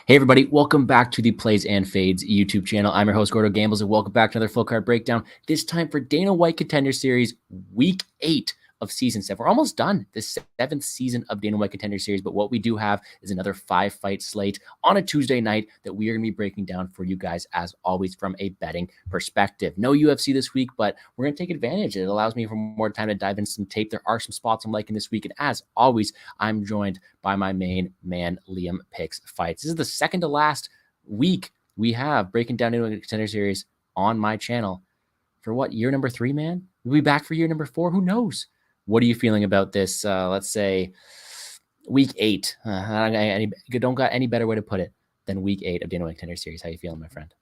Hey everybody, welcome back to the Plays and Fades YouTube channel. I'm your host, Gordo Gambles, and welcome back to another full card breakdown. This time for Dana White Contender Series, Week 8 of Season 7. We're almost done, the 7th season of Dana White Contender Series, but what we do have is another 5-fight slate on a Tuesday night that we are going to be breaking down for you guys, as always, from a betting perspective. No UFC this week, but we're going to take advantage. It allows me for more time to dive into some tape. There are some spots I'm liking this week, and as always, I'm joined by my main man, LiamPicksFights. This is the second to last week we have breaking down into a Contender Series on my channel. For what, year number 3, man? We'll be back for year number 4. Who knows? What are you feeling about this? Let's say week 8. I don't got any better way to put it than week 8 of Dana White Contender Series. How you feeling, my friend?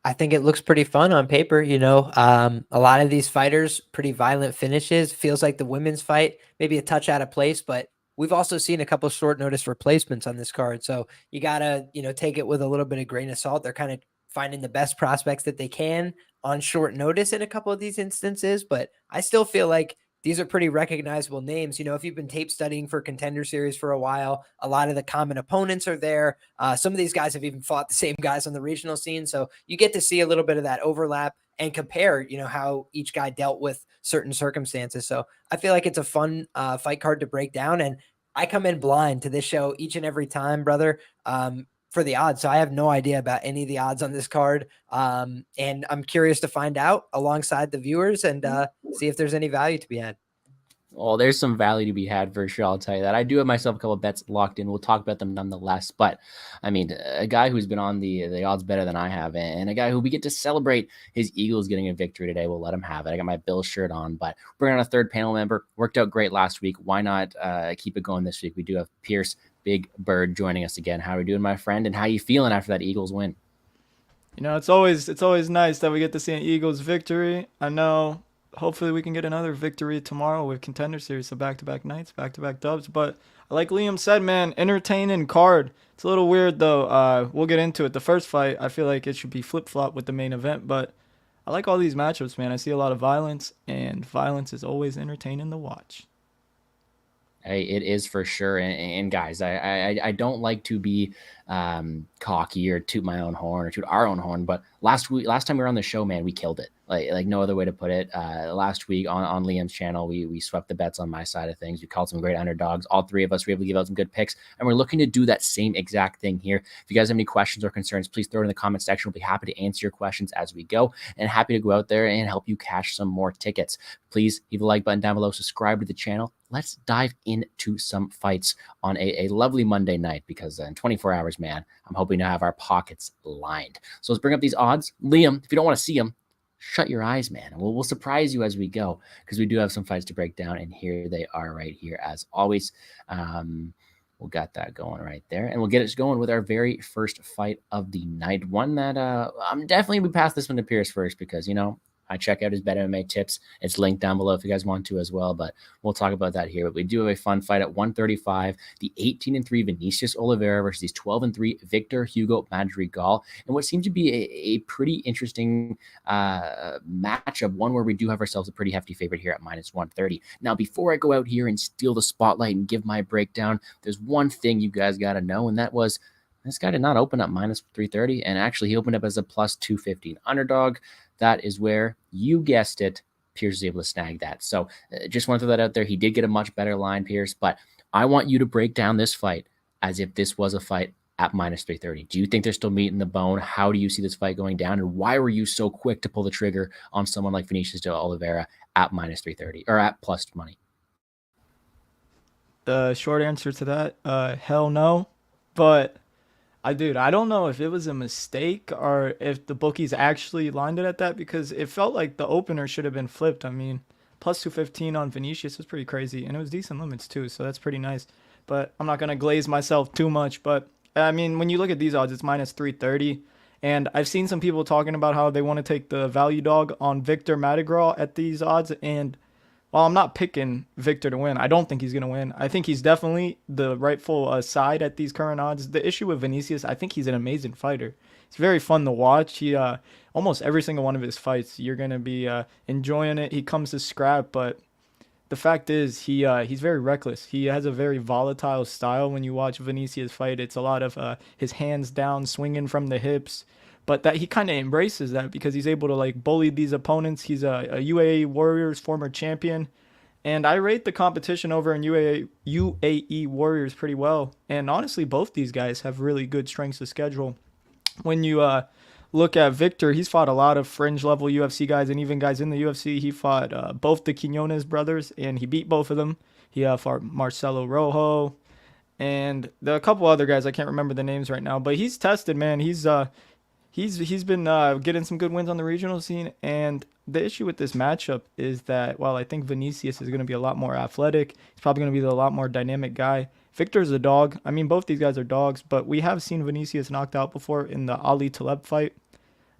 I think it looks pretty fun on paper. A lot of these fighters, pretty violent finishes. Feels like the women's fight, maybe a touch out of place, but we've also seen a couple of short notice replacements on this card. So you got to, take it with a little bit of grain of salt. They're kind of finding the best prospects that they can on short notice in a couple of these instances, but I still feel like these are pretty recognizable names. If you've been tape studying for Contender Series for a while, a lot of the common opponents are there. Some of these guys have even fought the same guys on the regional scene. So you get to see a little bit of that overlap and compare, how each guy dealt with certain circumstances. So I feel like it's a fun fight card to break down. And I come in blind to this show each and every time, brother. For the odds. So I have no idea about any of the odds on this card. And I'm curious to find out alongside the viewers and see if there's any value to be had. Well, there's some value to be had for sure. I'll tell you that. I do have myself a couple of bets locked in. We'll talk about them nonetheless. But I mean, a guy who's been on the odds better than I have, and a guy who we get to celebrate his Eagles getting a victory today. We'll let him have it. I got my Bills shirt on, but we're bringing on a third panel member. Worked out great last week. Why not keep it going this week? We do have Pierce Big Bird joining us again. How are you doing, my friend? And how you feeling after that Eagles win? It's always nice that we get to see an Eagles victory. I know. Hopefully we can get another victory tomorrow with Contender Series, so back-to-back nights, back-to-back dubs. But like Liam said, man, entertaining card. It's a little weird though. We'll get into it. The first fight, I feel like it should be flip-flop with the main event, but I like all these matchups, man. I see a lot of violence, and violence is always entertaining to watch. Hey, it is for sure. And guys, I don't like to be cocky or toot my own horn or toot our own horn, but last time we were on the show, man, we killed it. Like no other way to put it. Last week on Liam's channel, we swept the bets on my side of things. We called some great underdogs. All three of us were able to give out some good picks, and we're looking to do that same exact thing here. If you guys have any questions or concerns, please throw it in the comment section. We'll be happy to answer your questions as we go, and happy to go out there and help you cash some more tickets. Please leave a like button down below, subscribe to the channel. Let's dive into some fights on a lovely Monday night, because in 24 hours, man, I'm hoping to have our pockets lined. So let's bring up these odds. Liam, if you don't want to see them, shut your eyes, man. We'll surprise you as we go, because we do have some fights to break down, and here they are right here as always. We'll got that going right there, and we'll get it going with our very first fight of the night. One that I'm definitely going to pass this one to Pierce first, because, I check out his Bet MMA tips. It's linked down below if you guys want to as well, but we'll talk about that here. But we do have a fun fight at 135, the 18-3 Vinicius Oliveira versus the 12-3 Victor Hugo Madrigal, and what seems to be a pretty interesting matchup, one where we do have ourselves a pretty hefty favorite here at -130. Now, before I go out here and steal the spotlight and give my breakdown, there's one thing you guys got to know, and that was this guy did not open up -330, and actually he opened up as a +250 underdog. That is where, you guessed it, Pierce is able to snag that. So just want to throw that out there. He did get a much better line, Pierce, but I want you to break down this fight as if this was a fight at -330. Do you think they're still meat in the bone? How do you see this fight going down? And why were you so quick to pull the trigger on someone like Vinicius de Oliveira at -330 or at plus money? The short answer to that, hell no. But I don't know if it was a mistake or if the bookies actually lined it at that, because it felt like the opener should have been flipped. I mean, +215 on Vinicius was pretty crazy, and it was decent limits too, so that's pretty nice. But I'm not going to glaze myself too much. But, I mean, when you look at these odds, it's -330. And I've seen some people talking about how they want to take the value dog on Victor Madrigal at these odds, and while I'm not picking Victor to win, I don't think he's going to win. I think he's definitely the rightful side at these current odds. The issue with Vinicius, I think he's an amazing fighter. It's very fun to watch. He almost every single one of his fights, you're going to be enjoying it. He comes to scrap, but the fact is he's very reckless. He has a very volatile style. When you watch Vinicius fight, it's a lot of his hands down, swinging from the hips. But that he kind of embraces that because he's able to like bully these opponents. He's a UAE Warriors former champion, and I rate the competition over in UAE Warriors pretty well. And honestly, both these guys have really good strengths of schedule. When you look at Victor, he's fought a lot of fringe level UFC guys and even guys in the UFC. He fought both the Quinones brothers and he beat both of them. He fought Marcelo Rojo and a couple other guys. I can't remember the names right now, but he's tested, man. He's been getting some good wins on the regional scene. And the issue with this matchup is that while I think Vinicius is going to be a lot more athletic, he's probably going to be a lot more dynamic guy. Victor's a dog. I mean, both these guys are dogs, but we have seen Vinicius knocked out before in the Ali Taleb fight.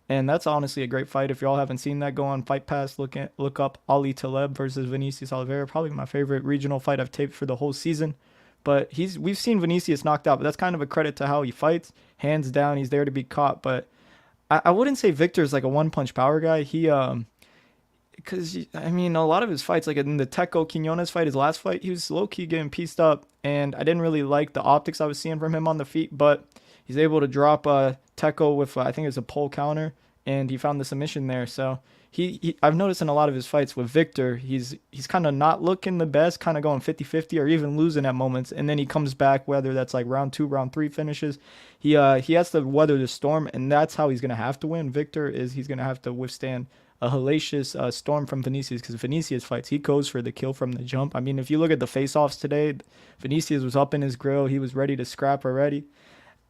And that's honestly a great fight. If y'all haven't seen that, go on Fight Pass, look up Ali Taleb versus Vinicius Oliveira. Probably my favorite regional fight I've taped for the whole season. But we've seen Vinicius knocked out, but that's kind of a credit to how he fights. Hands down, he's there to be caught. But I wouldn't say Victor's like a one-punch power guy. Because, I mean, a lot of his fights, like in the Teco Quinones fight, his last fight, he was low-key getting pieced up. And I didn't really like the optics I was seeing from him on the feet. But he's able to drop Teco with, I think it's a pole counter. And he found the submission there. So I've noticed in a lot of his fights with Victor, he's kind of not looking the best, kind of going 50-50 or even losing at moments. And then he comes back, whether that's like round 2, round 3 finishes. He has to weather the storm, and that's how he's going to have to win. Victor he's going to have to withstand a hellacious storm from Vinicius, because Vinicius fights, he goes for the kill from the jump. I mean, if you look at the face-offs today, Vinicius was up in his grill. He was ready to scrap already.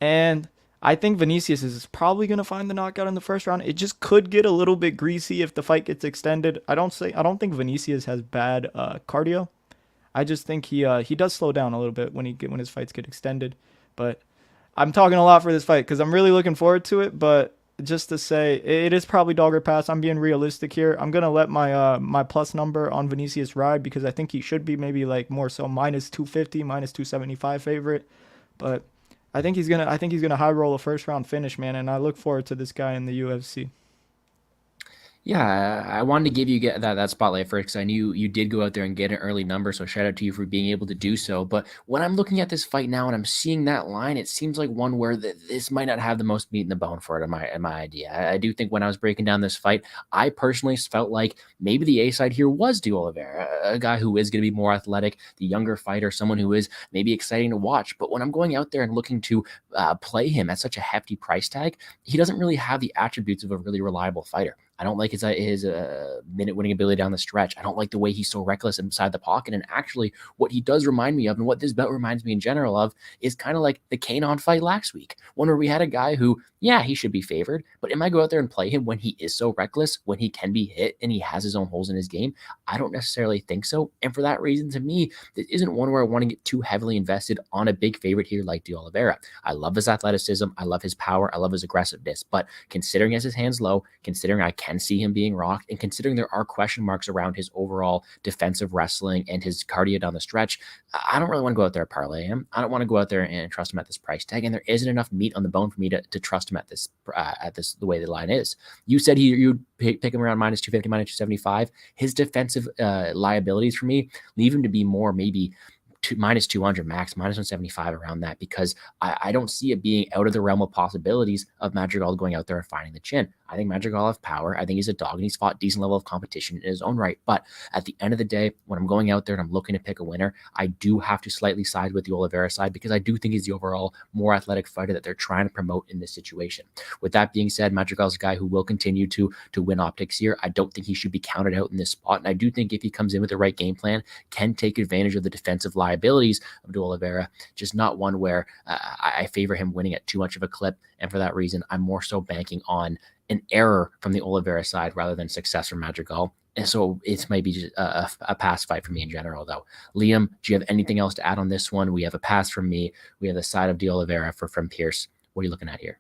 And I think Vinicius is probably going to find the knockout in the first round. It just could get a little bit greasy if the fight gets extended. I don't think Vinicius has bad cardio. I just think he does slow down a little bit when his fights get extended. But I'm talking a lot for this fight because I'm really looking forward to it. But just to say, it is probably dog or pass. I'm being realistic here. I'm gonna let my plus number on Vinicius ride because I think he should be maybe like more so minus 250, minus 275 favorite. But I think he's gonna high roll a first round finish, man, and I look forward to this guy in the UFC. Yeah, I wanted to give you that spotlight first because I knew you did go out there and get an early number, so shout out to you for being able to do so. But when I'm looking at this fight now and I'm seeing that line, it seems like one where this might not have the most meat in the bone for it in my idea. I do think when I was breaking down this fight, I personally felt like maybe the A side here was De Oliveira, a guy who is going to be more athletic, the younger fighter, someone who is maybe exciting to watch. But when I'm going out there and looking to play him at such a hefty price tag, he doesn't really have the attributes of a really reliable fighter. I don't like his minute winning ability down the stretch. I don't like the way he's so reckless inside the pocket. And actually, what he does remind me of, and what this belt reminds me in general of, is kind of like the Kanon fight last week, one where we had a guy who, yeah, he should be favored, but am I go out there and play him when he is so reckless, when he can be hit and he has his own holes in his game? I don't necessarily think so. And for that reason, to me, this isn't one where I want to get too heavily invested on a big favorite here like De Oliveira. I love his athleticism. I love his power. I love his aggressiveness. But considering as his hands low, considering I can see him being rocked, and considering there are question marks around his overall defensive wrestling and his cardio down the stretch, I don't really want to go out there and parlay him. I don't want to go out there and trust him at this price tag. And there isn't enough meat on the bone for me to trust him at this the way the line is. You said you'd pick him around minus 250, minus 275. His defensive liabilities for me leave him to be more maybe minus 200 max, minus 175 around that, because I don't see it being out of the realm of possibilities of Madrigal going out there and finding the chin. I think Madrigal has power. I think he's a dog and he's fought decent level of competition in his own right. But at the end of the day, when I'm going out there and I'm looking to pick a winner, I do have to slightly side with the Oliveira side because I do think he's the overall more athletic fighter that they're trying to promote in this situation. With that being said, Madrigal's a guy who will continue to win optics here. I don't think he should be counted out in this spot. And I do think if he comes in with the right game plan, can take advantage of the defensive liabilities of De Oliveira, just not one where I favor him winning at too much of a clip. And for that reason, I'm more so banking on an error from the Oliveira side rather than success from Madrigal. And so it's maybe just a pass fight for me in general, though. Liam, do you have anything else to add on this one? We have a pass from me. We have the side of De Oliveira from Pierce. What are you looking at here?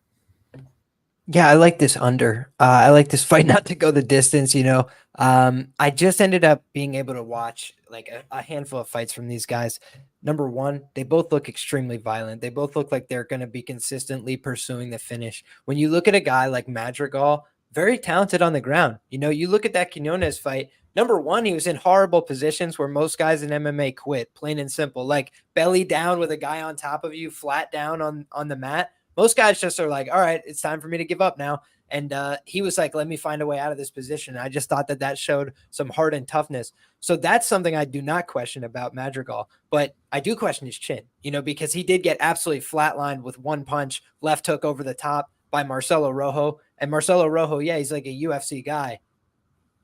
Yeah, I like this under. I like this fight not to go the distance, you know. I just ended up being able to watch like a handful of fights from these guys. Number one, they both look extremely violent. They both look like they're going to be consistently pursuing the finish. When you look at a guy like Madrigal, very talented on the ground. You know, you look at that Quinones fight, Number one, he was in horrible positions where most guys in MMA quit, plain and simple, like belly down with a guy on top of you, flat down on the mat. Most guys just are like, all right, it's time for me to give up now. And he was like, let me find a way out of this position. I just thought that showed some heart and toughness. So that's something I do not question about Madrigal, but I do question his chin, because he did get absolutely flatlined with one punch, left hook over the top by Marcelo Rojo. And Marcelo Rojo, yeah, he's like a UFC guy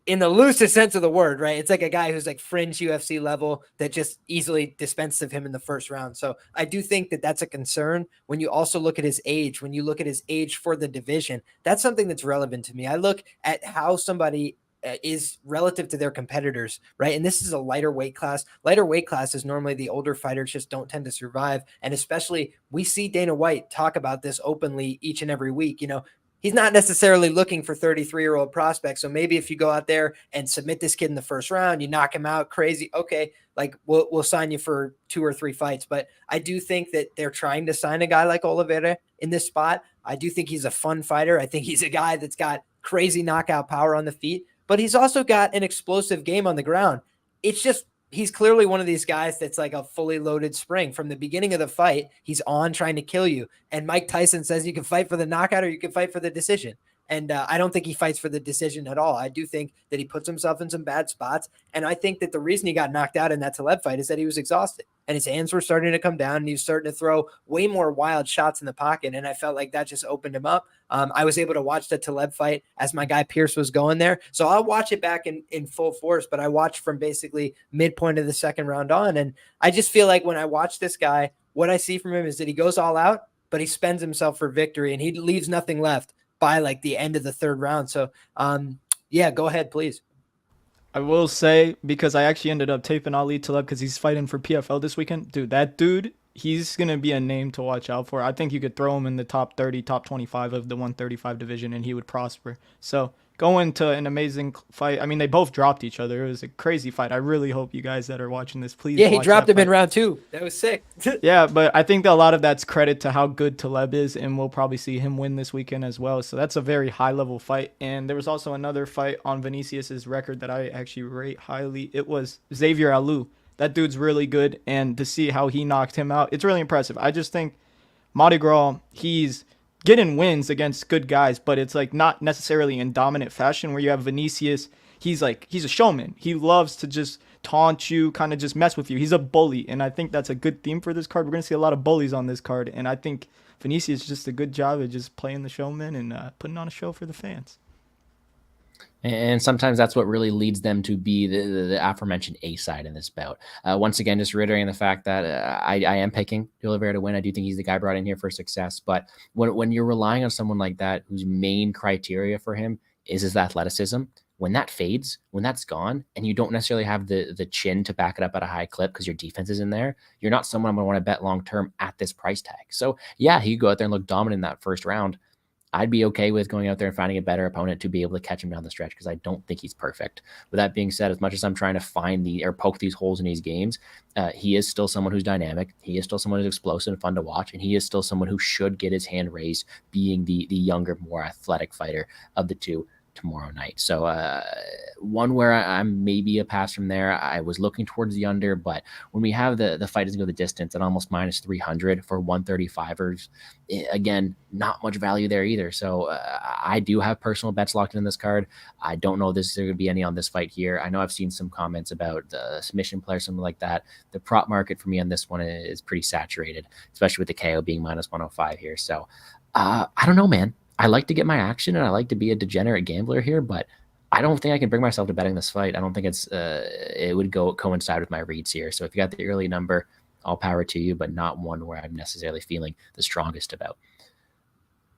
in the loosest sense of the word, right? It's like a guy who's like fringe UFC level that just easily dispensed of him in the first round. So I do think that that's a concern when you also look at his age, when you look at his age for the division. That's something that's relevant to me. I look at how somebody is relative to their competitors, right? And this is a lighter weight class. Lighter weight classes, normally the older fighters just don't tend to survive. And especially we see Dana White talk about this openly each and every week. He's not necessarily looking for 33-year-old prospects. So maybe if you go out there and submit this kid in the first round, you knock him out crazy. Okay, like we'll sign you for 2 or 3 fights. But I do think that they're trying to sign a guy like Oliveira in this spot. I do think he's a fun fighter. I think he's a guy that's got crazy knockout power on the feet, but he's also got an explosive game on the ground. It's just, he's clearly one of these guys that's like a fully loaded spring. From the beginning of the fight, he's on trying to kill you. And Mike Tyson says you can fight for the knockout or you can fight for the decision. And I don't think he fights for the decision at all. I do think that he puts himself in some bad spots. And I think that the reason he got knocked out in that Taleb fight is that he was exhausted and his hands were starting to come down and he was starting to throw way more wild shots in the pocket. And I felt like that just opened him up. I was able to watch the Taleb fight as my guy Pierce was going there. So I'll watch it back in full force, but I watched from basically midpoint of the second round on. And I just feel like when I watch this guy, what I see from him is that he goes all out, but he spends himself for victory and he leaves nothing left by like the end of the third round. So yeah, go ahead, please. I will say, because I actually ended up taping Ali Taleb because he's fighting for PFL this weekend. Dude, that dude, he's going to be a name to watch out for. I think you could throw him in the top 30, top 25 of the 135 division and he would prosper. So going to an amazing fight. I mean, they both dropped each other. It was a crazy fight. I really hope you guys that are watching this, please. Yeah, he dropped him in round 2. That was sick. Yeah, but I think that a lot of that's credit to how good Taleb is, and we'll probably see him win this weekend as well. So that's a very high-level fight. And there was also another fight on Vinicius's record that I actually rate highly. It was Xavier Alou. That dude's really good, and to see how he knocked him out, it's really impressive. I just think Madrigal, he's getting wins against good guys, but it's like not necessarily in dominant fashion. Where you have Vinicius, he's a showman. He loves to just taunt you, kind of just mess with you. He's a bully, and I think that's a good theme for this card. We're going to see a lot of bullies on this card, and I think Vinicius just a good job of just playing the showman and putting on a show for the fans. And sometimes that's what really leads them to be the aforementioned A side in this bout. Once again, just reiterating the fact that I am picking Oliveira to win. I do think he's the guy brought in here for success. But when you're relying on someone like that, whose main criteria for him is his athleticism, when that fades, when that's gone, and you don't necessarily have the chin to back it up at a high clip because your defense is in there, you're not someone I'm going to want to bet long-term at this price tag. So yeah, he could go out there and look dominant in that first round. I'd be okay with going out there and finding a better opponent to be able to catch him down the stretch because I don't think he's perfect. With that being said, as much as I'm trying to find or poke these holes in these games, he is still someone who's dynamic. He is still someone who's explosive and fun to watch, and he is still someone who should get his hand raised, being the younger, more athletic fighter of the two tomorrow night. So one where I'm maybe a pass from there. I was looking towards the under, but when we have the fight doesn't go the distance at almost minus 300 for 135ers, again, not much value there either. So I do have personal bets locked in this card. I don't know if there's going to be any on this fight here. I know I've seen some comments about the submission play or something like that. The prop market for me on this one is pretty saturated, especially with the KO being minus 105 here. So I don't know, man. I like to get my action and I like to be a degenerate gambler here, but I don't think I can bring myself to betting this fight. I don't think it would coincide with my reads here. So if you got the early number, all power to you, but not one where I'm necessarily feeling the strongest about.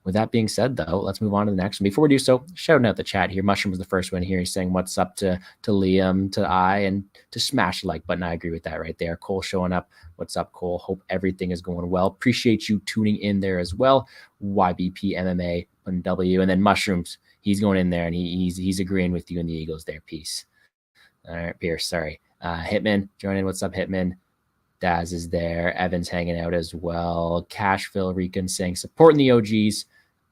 With that being said, though, let's move on to the next one. Before we do so, shouting out the chat here. Mushroom was the first one here. He's saying what's up to Liam, to I, and to smash the like button. I agree with that right there. Cole showing up. What's up, Cole? Hope everything is going well. Appreciate you tuning in there as well. YBP MMA and W, and then Mushrooms. He's going in there and he's agreeing with you and the Eagles there. Peace. All right, Pierce. Sorry. Hitman, join in. What's up, Hitman? Daz is there. Evan's hanging out as well. Cashville Rican saying supporting the OGs.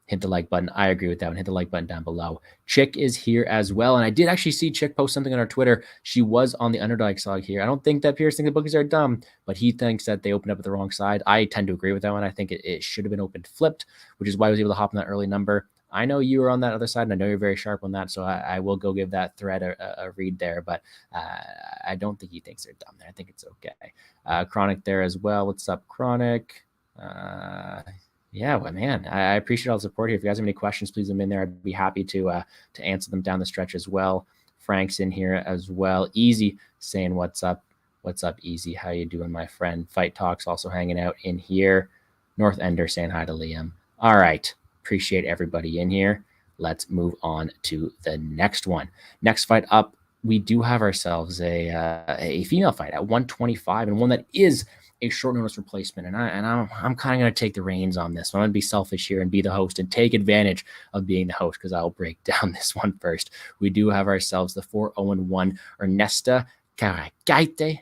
hit the like button. I agree with that one. Hit the like button down below. Chick is here as well. And I did actually see Chick post something on our Twitter. She was on the underdog side here. I don't think that Pierce thinks the bookies are dumb, but he thinks that they opened up at the wrong side. I tend to agree with that one. I think it should have been opened flipped, which is why I was able to hop on that early number. I know you were on that other side, and I know you're very sharp on that, so I will go give that thread a read there, but I don't think he thinks they're dumb there. I think it's okay. Chronic there as well. What's up, Chronic? Yeah, well, man, I appreciate all the support here. If you guys have any questions, please leave them in there. I'd be happy to answer them down the stretch as well. Frank's in here as well. Easy saying what's up. What's up, Easy? How you doing, my friend? Fight Talks also hanging out in here. North Ender saying hi to Liam. All right. Appreciate everybody in here. Let's move on to the next one. Next fight up, we do have ourselves a female fight at 125, and one that is a short notice replacement. And I'm kind of going to take the reins on this. I'm going to be selfish here and be the host and take advantage of being the host, because I'll break down this one first. We do have ourselves the 4-0-1 Ernesto Kareckaite.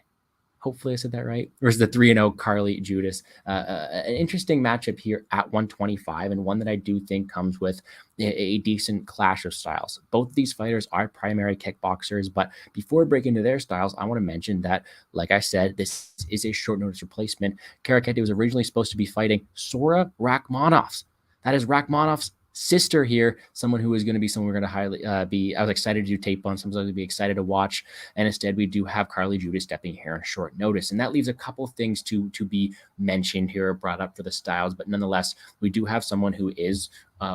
Hopefully I said that right. Versus the 3-0 Carly Judice. An interesting matchup here at 125, and one that I do think comes with a decent clash of styles. Both of these fighters are primary kickboxers, but before I break into their styles, I want to mention that, like I said, this is a short notice replacement. Kareckaite was originally supposed to be fighting Sora Rachmanovs. That is Rachmanov's sister here, someone who is going to be someone we're going to highly be. I was excited to do tape on, someone to be excited to watch, and instead we do have Carly Judice stepping here on short notice, and that leaves a couple things to be mentioned here or brought up for the styles. But nonetheless, we do have someone who is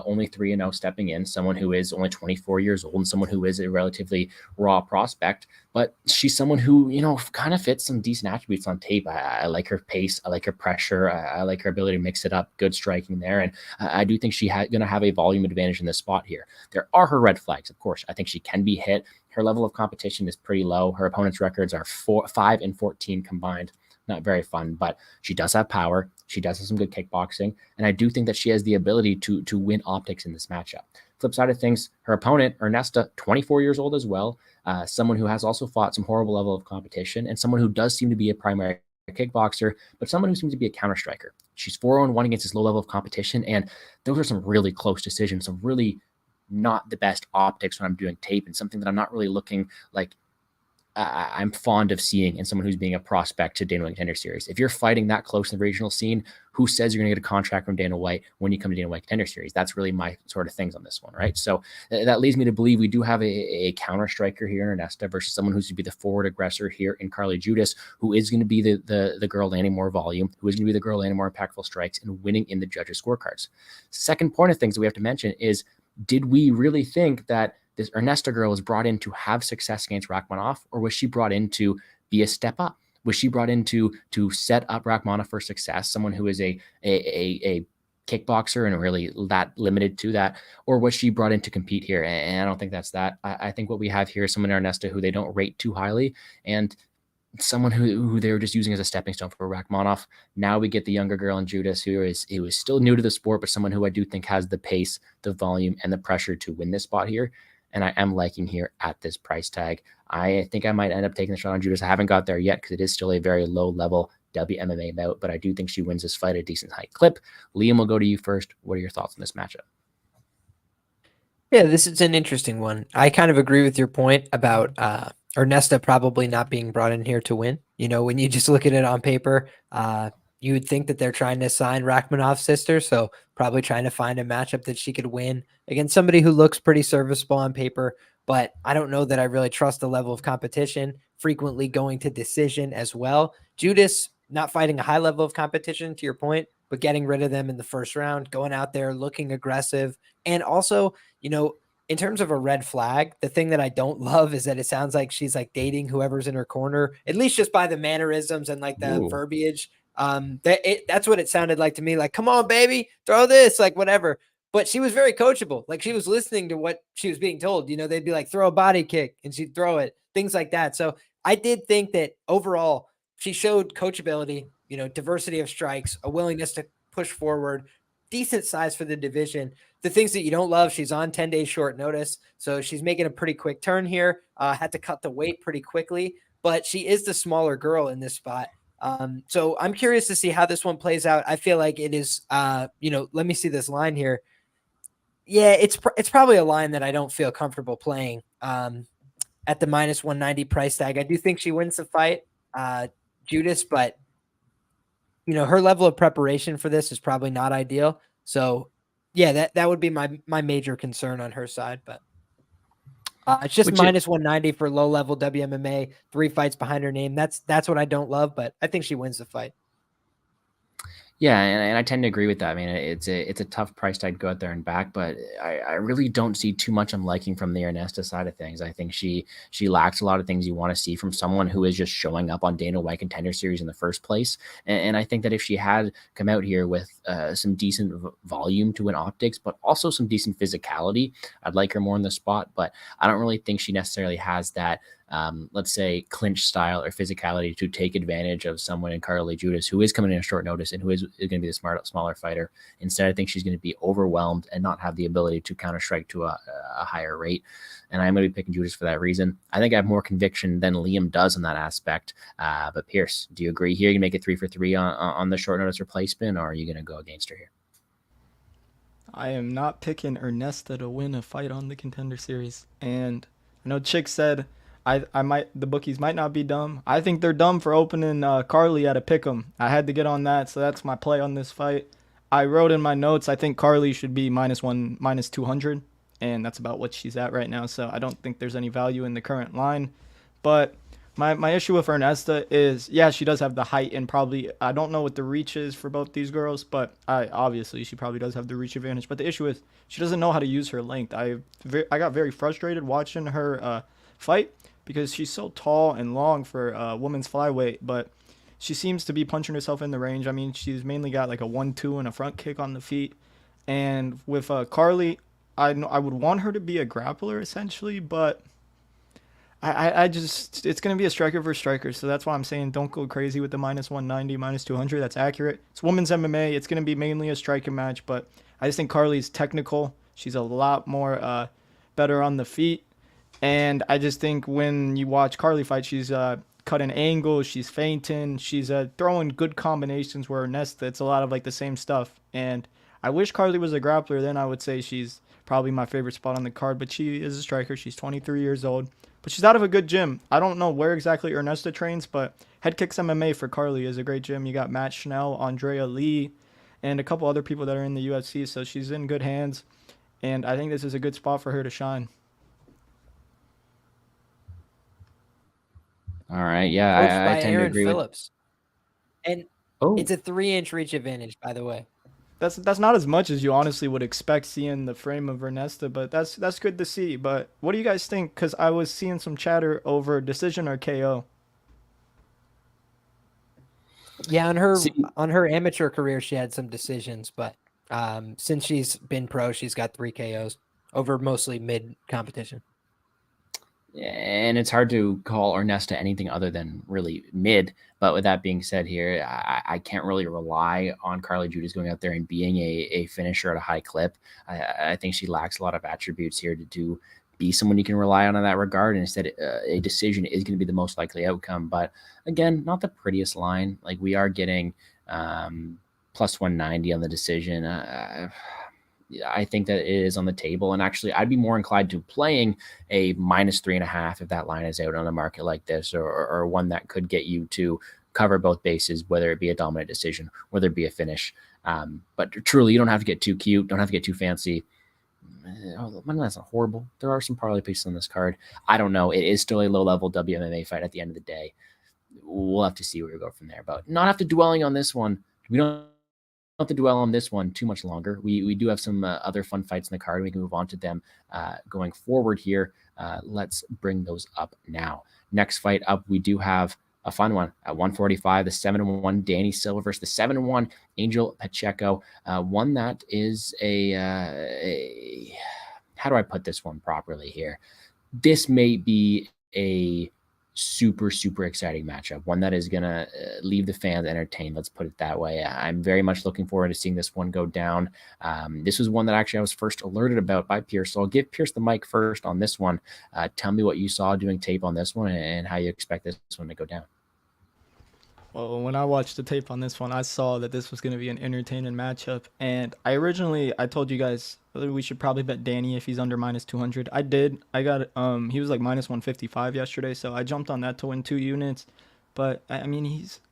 only 3-0 stepping in, someone who is only 24 years old, and someone who is a relatively raw prospect, but she's someone who, you know, kind of fits some decent attributes on tape. I like her pace, I like her pressure, I like her ability to mix it up, good striking there, and I do think she's going to have a volume advantage in this spot here. There are her red flags, of course. I think she can be hit. Her level of competition is pretty low. Her opponent's records are 5-14 combined. Not very fun, but she does have power. She does have some good kickboxing, and I do think that she has the ability to win optics in this matchup. Flip side of things, her opponent, Ernesto, 24 years old as well, someone who has also fought some horrible level of competition, and someone who does seem to be a primary kickboxer, but someone who seems to be a counter striker. She's 4-1 against this low level of competition, and those are some really close decisions, some really not the best optics when I'm doing tape, and something that I'm not really looking like I'm fond of seeing in someone who's being a prospect to Dana White Contender Series. If you're fighting that close in the regional scene, who says you're going to get a contract from Dana White when you come to Dana White Contender Series? That's really my sort of things on this one, right? So that leads me to believe we do have a counter striker here in Ernesto versus someone who's to be the forward aggressor here in Carly Judice, who is going to be the girl landing more volume, who is going to be the girl landing more impactful strikes and winning in the judges' scorecards. Second point of things that we have to mention is, did we really think that this Ernesto girl was brought in to have success against Rachmanov, or was she brought in to be a step up? Was she brought in to set up Rachmanov for success, someone who is a kickboxer and really that limited to that, or was she brought in to compete here? And I don't think that's that. I think what we have here is someone in Ernesto who they don't rate too highly, and someone who they were just using as a stepping stone for Rachmanov. Now we get the younger girl in Judice, who is still new to the sport, but someone who I do think has the pace, the volume, and the pressure to win this spot here. And I am liking here at this price tag. I think I might end up taking the shot on Judice. I haven't got there yet because it is still a very low level WMMA bout, but I do think she wins this fight at a decent high clip. Liam, will go to you first. What are your thoughts on this matchup? Yeah, this is an interesting one. I kind of agree with your point about Ernesto probably not being brought in here to win. You know, when you just look at it on paper, you would think that they're trying to sign Rachmanov's sister, so probably trying to find a matchup that she could win against somebody who looks pretty serviceable on paper. But I don't know that I really trust the level of competition, frequently going to decision as well. Judice not fighting a high level of competition, to your point, but getting rid of them in the first round, going out there, looking aggressive. And also, you know, in terms of a red flag, the thing that I don't love is that it sounds like she's like dating whoever's in her corner, at least just by the mannerisms and like the verbiage. That's what it sounded like to me. Like, come on, baby, throw this, like whatever. But she was very coachable. Like she was listening to what she was being told. You know, they'd be like, throw a body kick, and she'd throw it, things like that. So I did think that overall she showed coachability, you know, diversity of strikes, a willingness to push forward, decent size for the division. The things that you don't love, she's on 10 days short notice. So she's making a pretty quick turn here. Had to cut the weight pretty quickly, but she is the smaller girl in this spot. So I'm curious to see how this one plays out. I feel like it is, you know, let me see this line here. Yeah, it's probably a line that I don't feel comfortable playing at the minus 190 price tag. I do think she wins the fight, Judice, but her level of preparation for this is probably not ideal. So yeah, that would be my major concern on her side, but it's just minus 190 for low level WMMA, 3 fights behind her name. That's what I don't love, but I think she wins the fight. Yeah, and I tend to agree with that. I mean, it's a tough price tag to go out there and back, but I really don't see too much I'm liking from the Ernesta side of things. I think she lacks a lot of things you want to see from someone who is just showing up on Dana White Contender Series in the first place. And I think that if she had come out here with some decent volume to win optics, but also some decent physicality, I'd like her more in the spot. But I don't really think she necessarily has that let's say clinch style or physicality to take advantage of someone in Carly Judice who is coming in a short notice and who is going to be the smaller fighter. Instead, I think she's going to be overwhelmed and not have the ability to counter strike to a higher rate. And I'm going to be picking Judice for that reason. I think I have more conviction than Liam does in that aspect. But Pierce, do you agree here? You make it 3 for 3 on the short notice replacement, or are you going to go against her here? I am not picking Ernesta to win a fight on the Contender Series. And I know Chick said the bookies might not be dumb. I think they're dumb for opening Carly at a pick'em. I had to get on that, so that's my play on this fight. I wrote in my notes, I think Carly should be minus 200, and that's about what she's at right now, so I don't think there's any value in the current line. But my issue with Ernesta is, yeah, she does have the height, and probably, I don't know what the reach is for both these girls, but obviously she probably does have the reach advantage. But the issue is she doesn't know how to use her length. I got very frustrated watching her fight, because she's so tall and long for women's flyweight, but she seems to be punching herself in the range. I mean, she's mainly got like a 1-2 and a front kick on the feet. And with Carly, I would want her to be a grappler essentially, but I just, it's going to be a striker versus striker. So that's why I'm saying don't go crazy with the minus 190, minus 200. That's accurate. It's women's MMA. It's going to be mainly a striking match, but I just think Carly's technical. She's a lot more better on the feet. And I just think when you watch Carly fight, she's cutting angles, she's feinting, she's throwing good combinations, where Ernesta, it's a lot of like the same stuff. And I wish Carly was a grappler, then I would say she's probably my favorite spot on the card, but she is a striker. She's 23 years old, but she's out of a good gym. I don't know where exactly Ernesta trains, but Head Kicks MMA for Carly is a great gym. You got Matt Schnell, Andrea Lee, and a couple other people that are in the UFC, so she's in good hands. And I think this is a good spot for her to shine. All right. Yeah, I tend to agree Phillips. And with. It's a 3-inch reach advantage, by the way. That's not as much as you honestly would expect seeing the frame of Ernesta, but that's good to see. But what do you guys think? Because I was seeing some chatter over decision or KO. Yeah, on her amateur career, she had some decisions, but since she's been pro, she's got 3 KOs over mostly mid competition. And it's hard to call Ernesta anything other than really mid. But with that being said here, I can't really rely on Carly Judice going out there and being a finisher at a high clip. I think she lacks a lot of attributes here to be someone you can rely on in that regard. And instead, a decision is going to be the most likely outcome. But again, not the prettiest line. Like, we are getting plus 190 on the decision. I think that it is on the table, and actually I'd be more inclined to playing a minus 3.5 if that line is out on a market like this, or one that could get you to cover both bases, whether it be a dominant decision, whether it be a finish. But truly, you don't have to get too cute, don't have to get too fancy. That's not horrible. There are some parlay pieces on this card. I don't know. It is still a low-level WMMA fight at the end of the day. We'll have to see where we go from there, but not have to dwelling on this one. We don't have to dwell on this one too much longer. We do have some other fun fights in the card. We can move on to them going forward here. Let's bring those up now. Next fight up, we do have a fun one at 145, the 7-1 Danny Silva versus the 7-1 Angel Pacheco. One that is how do I put this one properly here? This may be a super exciting matchup, one that is gonna leave the fans entertained, let's put it that way. I'm very much looking forward to seeing this one go down. This was one that actually I was first alerted about by Pierce, so I'll give Pierce the mic first on this one. Tell me what you saw doing tape on this one and how you expect this one to go down. Well, when I watched the tape on this one, I saw that this was going to be an entertaining matchup, and I told you guys we should probably bet Danny if he's under minus 200. I did. I got he was like minus 155 yesterday, so I jumped on that to win 2 units. But I mean,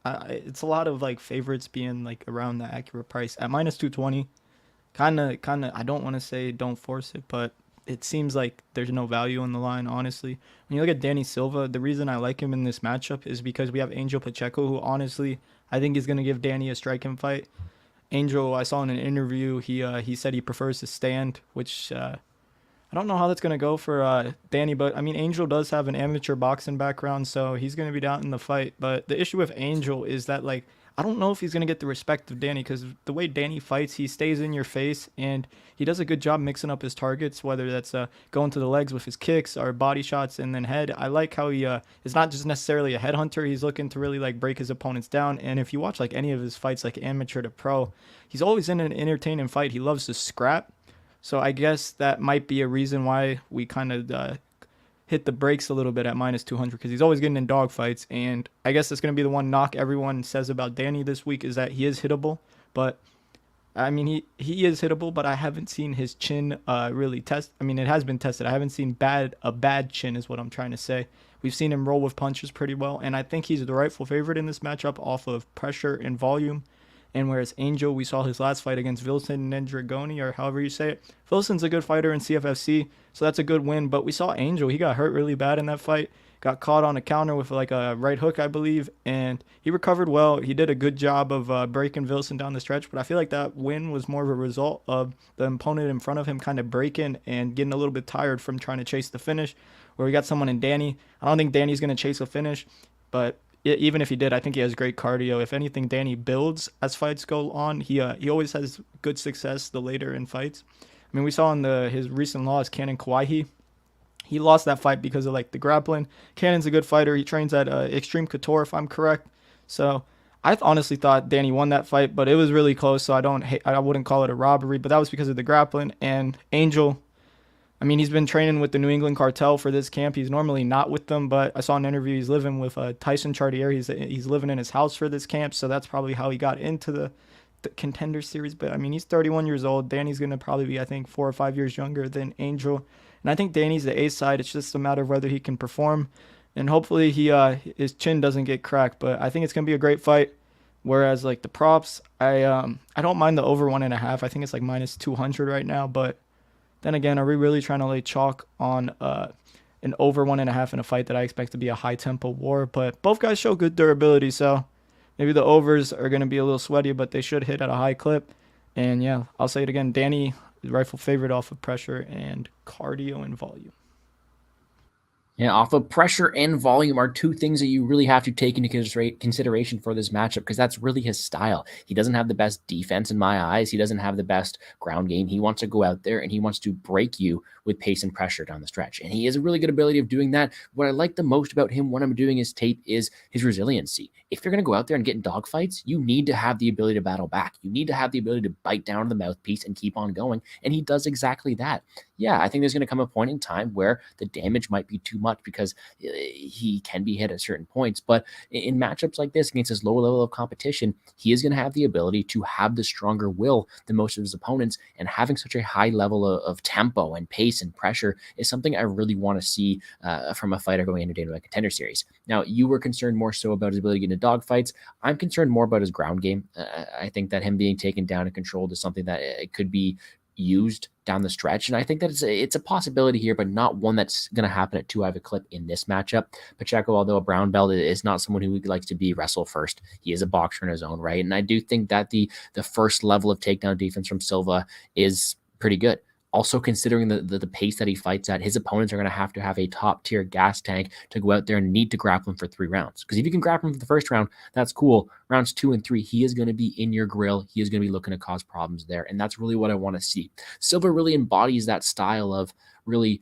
it's a lot of like favorites being like around the accurate price at minus 220. Kind of. I don't want to say don't force it, but it seems like there's no value on the line, honestly. When you look at Danny Silva, the reason I like him in this matchup is because we have Angel Pacheco, who honestly I think is going to give Danny a striking fight. Angel, I saw in an interview, he said he prefers to stand, which I don't know how that's going to go for Danny, but I mean, Angel does have an amateur boxing background, so he's going to be down in the fight. But the issue with Angel is that, like, I don't know if he's going to get the respect of Danny because the way Danny fights, he stays in your face and he does a good job mixing up his targets, whether that's going to the legs with his kicks or body shots and then head. I like how he is not just necessarily a headhunter. He's looking to really like break his opponents down. And if you watch like any of his fights, like amateur to pro, he's always in an entertaining fight. He loves to scrap. So I guess that might be a reason why we kind of hit the brakes a little bit at minus 200 because he's always getting in dog fights. And I guess that's going to be the one knock everyone says about Danny this week is that he is hittable. But I mean, he is hittable, but I haven't seen his chin really test. I mean, it has been tested. I haven't seen a bad chin is what I'm trying to say. We've seen him roll with punches pretty well. And I think he's the rightful favorite in this matchup off of pressure and volume. And whereas Angel, we saw his last fight against Wilson and Dragoni, or however you say it. Wilson's a good fighter in CFFC, so that's a good win. But we saw Angel. He got hurt really bad in that fight. Got caught on a counter with like a right hook, I believe. And he recovered well. He did a good job of breaking Wilson down the stretch. But I feel like that win was more of a result of the opponent in front of him kind of breaking and getting a little bit tired from trying to chase the finish. Where we got someone in Danny. I don't think Danny's going to chase a finish. But even if he did, I think he has great cardio. If anything, Danny builds as fights go on. He always has good success the later in fights. I mean, we saw in his recent loss, Cannon Kawhi, he lost that fight because of like the grappling. Cannon's a good fighter. He trains at Extreme Couture, if I'm correct. So I honestly thought Danny won that fight, but it was really close. So I wouldn't call it a robbery, but that was because of the grappling. And Angel, I mean, he's been training with the New England Cartel for this camp. He's normally not with them, but I saw an interview. He's living with Tyson Chartier. He's living in his house for this camp, so that's probably how he got into the Contender series. But I mean, he's 31 years old. Danny's gonna probably be, I think, 4 or 5 years younger than Angel, and I think Danny's the A side. It's just a matter of whether he can perform, and hopefully his chin doesn't get cracked. But I think it's gonna be a great fight. Whereas like the props, I don't mind the over 1.5. I think it's like minus 200 right now, but then again, are we really trying to lay chalk on an over 1.5 in a fight that I expect to be a high tempo war? But both guys show good durability, so maybe the overs are going to be a little sweaty, but they should hit at a high clip. And yeah, I'll say it again, Danny, the rightful favorite off of pressure and cardio and volume. Yeah, off of pressure and volume are two things that you really have to take into consideration for this matchup because that's really his style. He doesn't have the best defense in my eyes. He doesn't have the best ground game. He wants to go out there and he wants to break you with pace and pressure down the stretch. And he has a really good ability of doing that. What I like the most about him when I'm doing his tape is his resiliency. If you're going to go out there and get in dogfights, you need to have the ability to battle back. You need to have the ability to bite down the mouthpiece and keep on going. And he does exactly that. Yeah, I think there's going to come a point in time where the damage might be too much because he can be hit at certain points. But in matchups like this against this lower level of competition, he is going to have the ability to have the stronger will than most of his opponents. And having such a high level of tempo and pace and pressure is something I really want to see from a fighter going into a Contender series. Now, you were concerned more so about his ability to get into dogfights. I'm concerned more about his ground game. I think that him being taken down and controlled is something that it could be used down the stretch. And I think that it's a possibility here, but not one that's going to happen at too high of a clip in this matchup. Pacheco, although a brown belt, is not someone who likes to be wrestle first. He is a boxer in his own right. And I do think that the first level of takedown defense from Silva is pretty good. Also, considering the pace that he fights at, his opponents are going to have a top-tier gas tank to go out there and need to grapple him for 3 rounds. Because if you can grapple him for the first round, that's cool. Rounds 2 and 3, he is going to be in your grill. He is going to be looking to cause problems there. And that's really what I want to see. Silva really embodies that style of really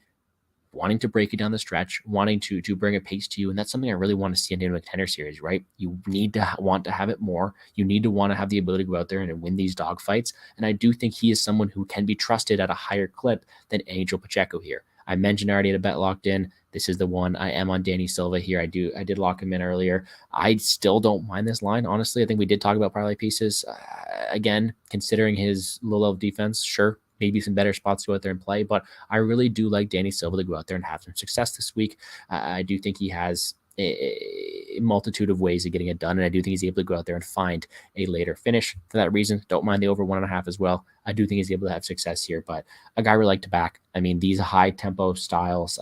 wanting to break it down the stretch, wanting to bring a pace to you. And that's something I really want to see in a Contender series, right? You need to want to have it more. You need to want to have the ability to go out there and win these dog fights. And I do think he is someone who can be trusted at a higher clip than Angel Pacheco here. I mentioned I already had a bet locked in. This is the one. I am on Danny Silva here. I did lock him in earlier. I still don't mind this line, honestly. I think we did talk about parlay pieces. Again, considering his low level defense, sure, maybe some better spots to go out there and play, but I really do like Danny Silva to go out there and have some success this week. I do think he has a multitude of ways of getting it done, and I do think he's able to go out there and find a later finish. For that reason, don't mind the over 1.5 as well. I do think he's able to have success here, but a guy we like to back. I mean, these high tempo styles,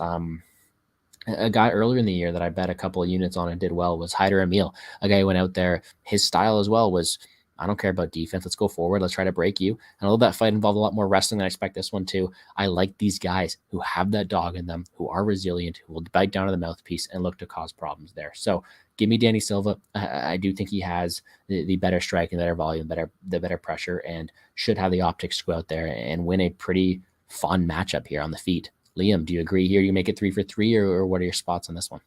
a guy earlier in the year that I bet a couple of units on and did well was Hyder Emil. A guy who went out there, his style as well was, I don't care about defense. Let's go forward. Let's try to break you. And although that fight involved a lot more wrestling than I expect this one to, I like these guys who have that dog in them, who are resilient, who will bite down to the mouthpiece and look to cause problems there. So give me Danny Silva. I do think he has the better strike and better volume, the better pressure, and should have the optics to go out there and win a pretty fun matchup here on the feet. Liam, do you agree here? You make it 3 for 3, or what are your spots on this one?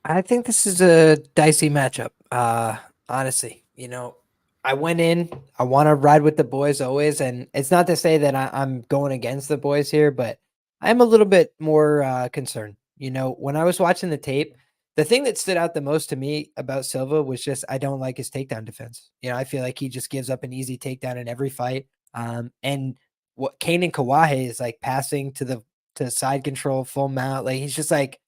I think this is a dicey matchup. Honestly, I went in, I want to ride with the boys always. And it's not to say that I'm going against the boys here, but I'm a little bit more concerned. When I was watching the tape, the thing that stood out the most to me about Silva was just, I don't like his takedown defense. I feel like he just gives up an easy takedown in every fight. And what Kanan Kawahe is like passing to side control, full mount. Like he's just like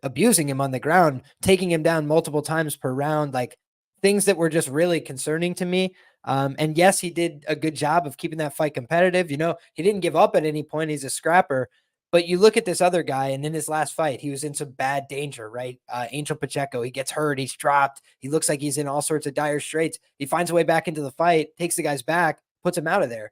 abusing him on the ground, taking him down multiple times per round, like things that were just really concerning to me. And yes, he did a good job of keeping that fight competitive. He didn't give up at any point. He's a scrapper. But you look at this other guy, and in his last fight, he was in some bad danger, right? Angel Pacheco, he gets hurt, he's dropped. He looks like he's in all sorts of dire straits. He finds a way back into the fight, takes the guy's back, puts him out of there.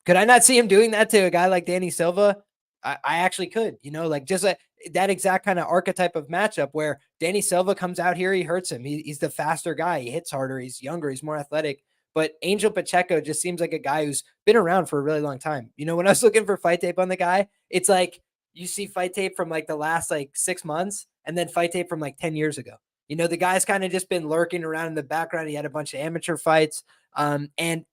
Could I not see him doing that to a guy like Danny Silva? I actually could, like just that exact kind of archetype of matchup where Danny Silva comes out here, he hurts him. He's the faster guy. He hits harder. He's younger. He's more athletic. But Angel Pacheco just seems like a guy who's been around for a really long time. When I was looking for fight tape on the guy, it's like you see fight tape from like the last like 6 months and then fight tape from like 10 years ago. The guy's kind of just been lurking around in the background. He had a bunch of amateur fights. And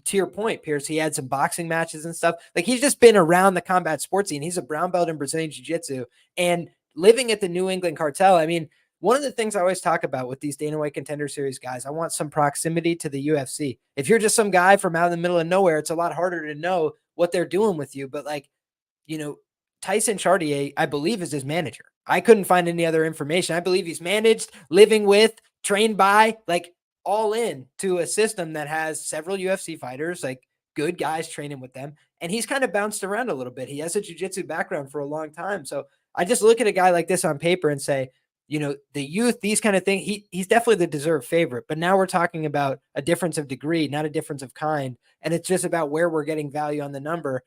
to your point, Pierce, he had some boxing matches and stuff. Like he's just been around the combat sports scene. He's a brown belt in Brazilian Jiu-Jitsu and living at the New England cartel. I mean, one of the things I always talk about with these Dana White Contender Series guys, I want some proximity to the UFC. If you're just some guy from out in the middle of nowhere, it's a lot harder to know what they're doing with you. But like, Tyson Chartier, I believe, is his manager. I couldn't find any other information. I believe he's managed, living with, trained by, like all in to a system that has several UFC fighters, like good guys training with them. And he's kind of bounced around a little bit. He has a jiu-jitsu background for a long time. So I just look at a guy like this on paper and say, the youth, these kind of things, he's definitely the deserved favorite. But now we're talking about a difference of degree, not a difference of kind. And it's just about where we're getting value on the number.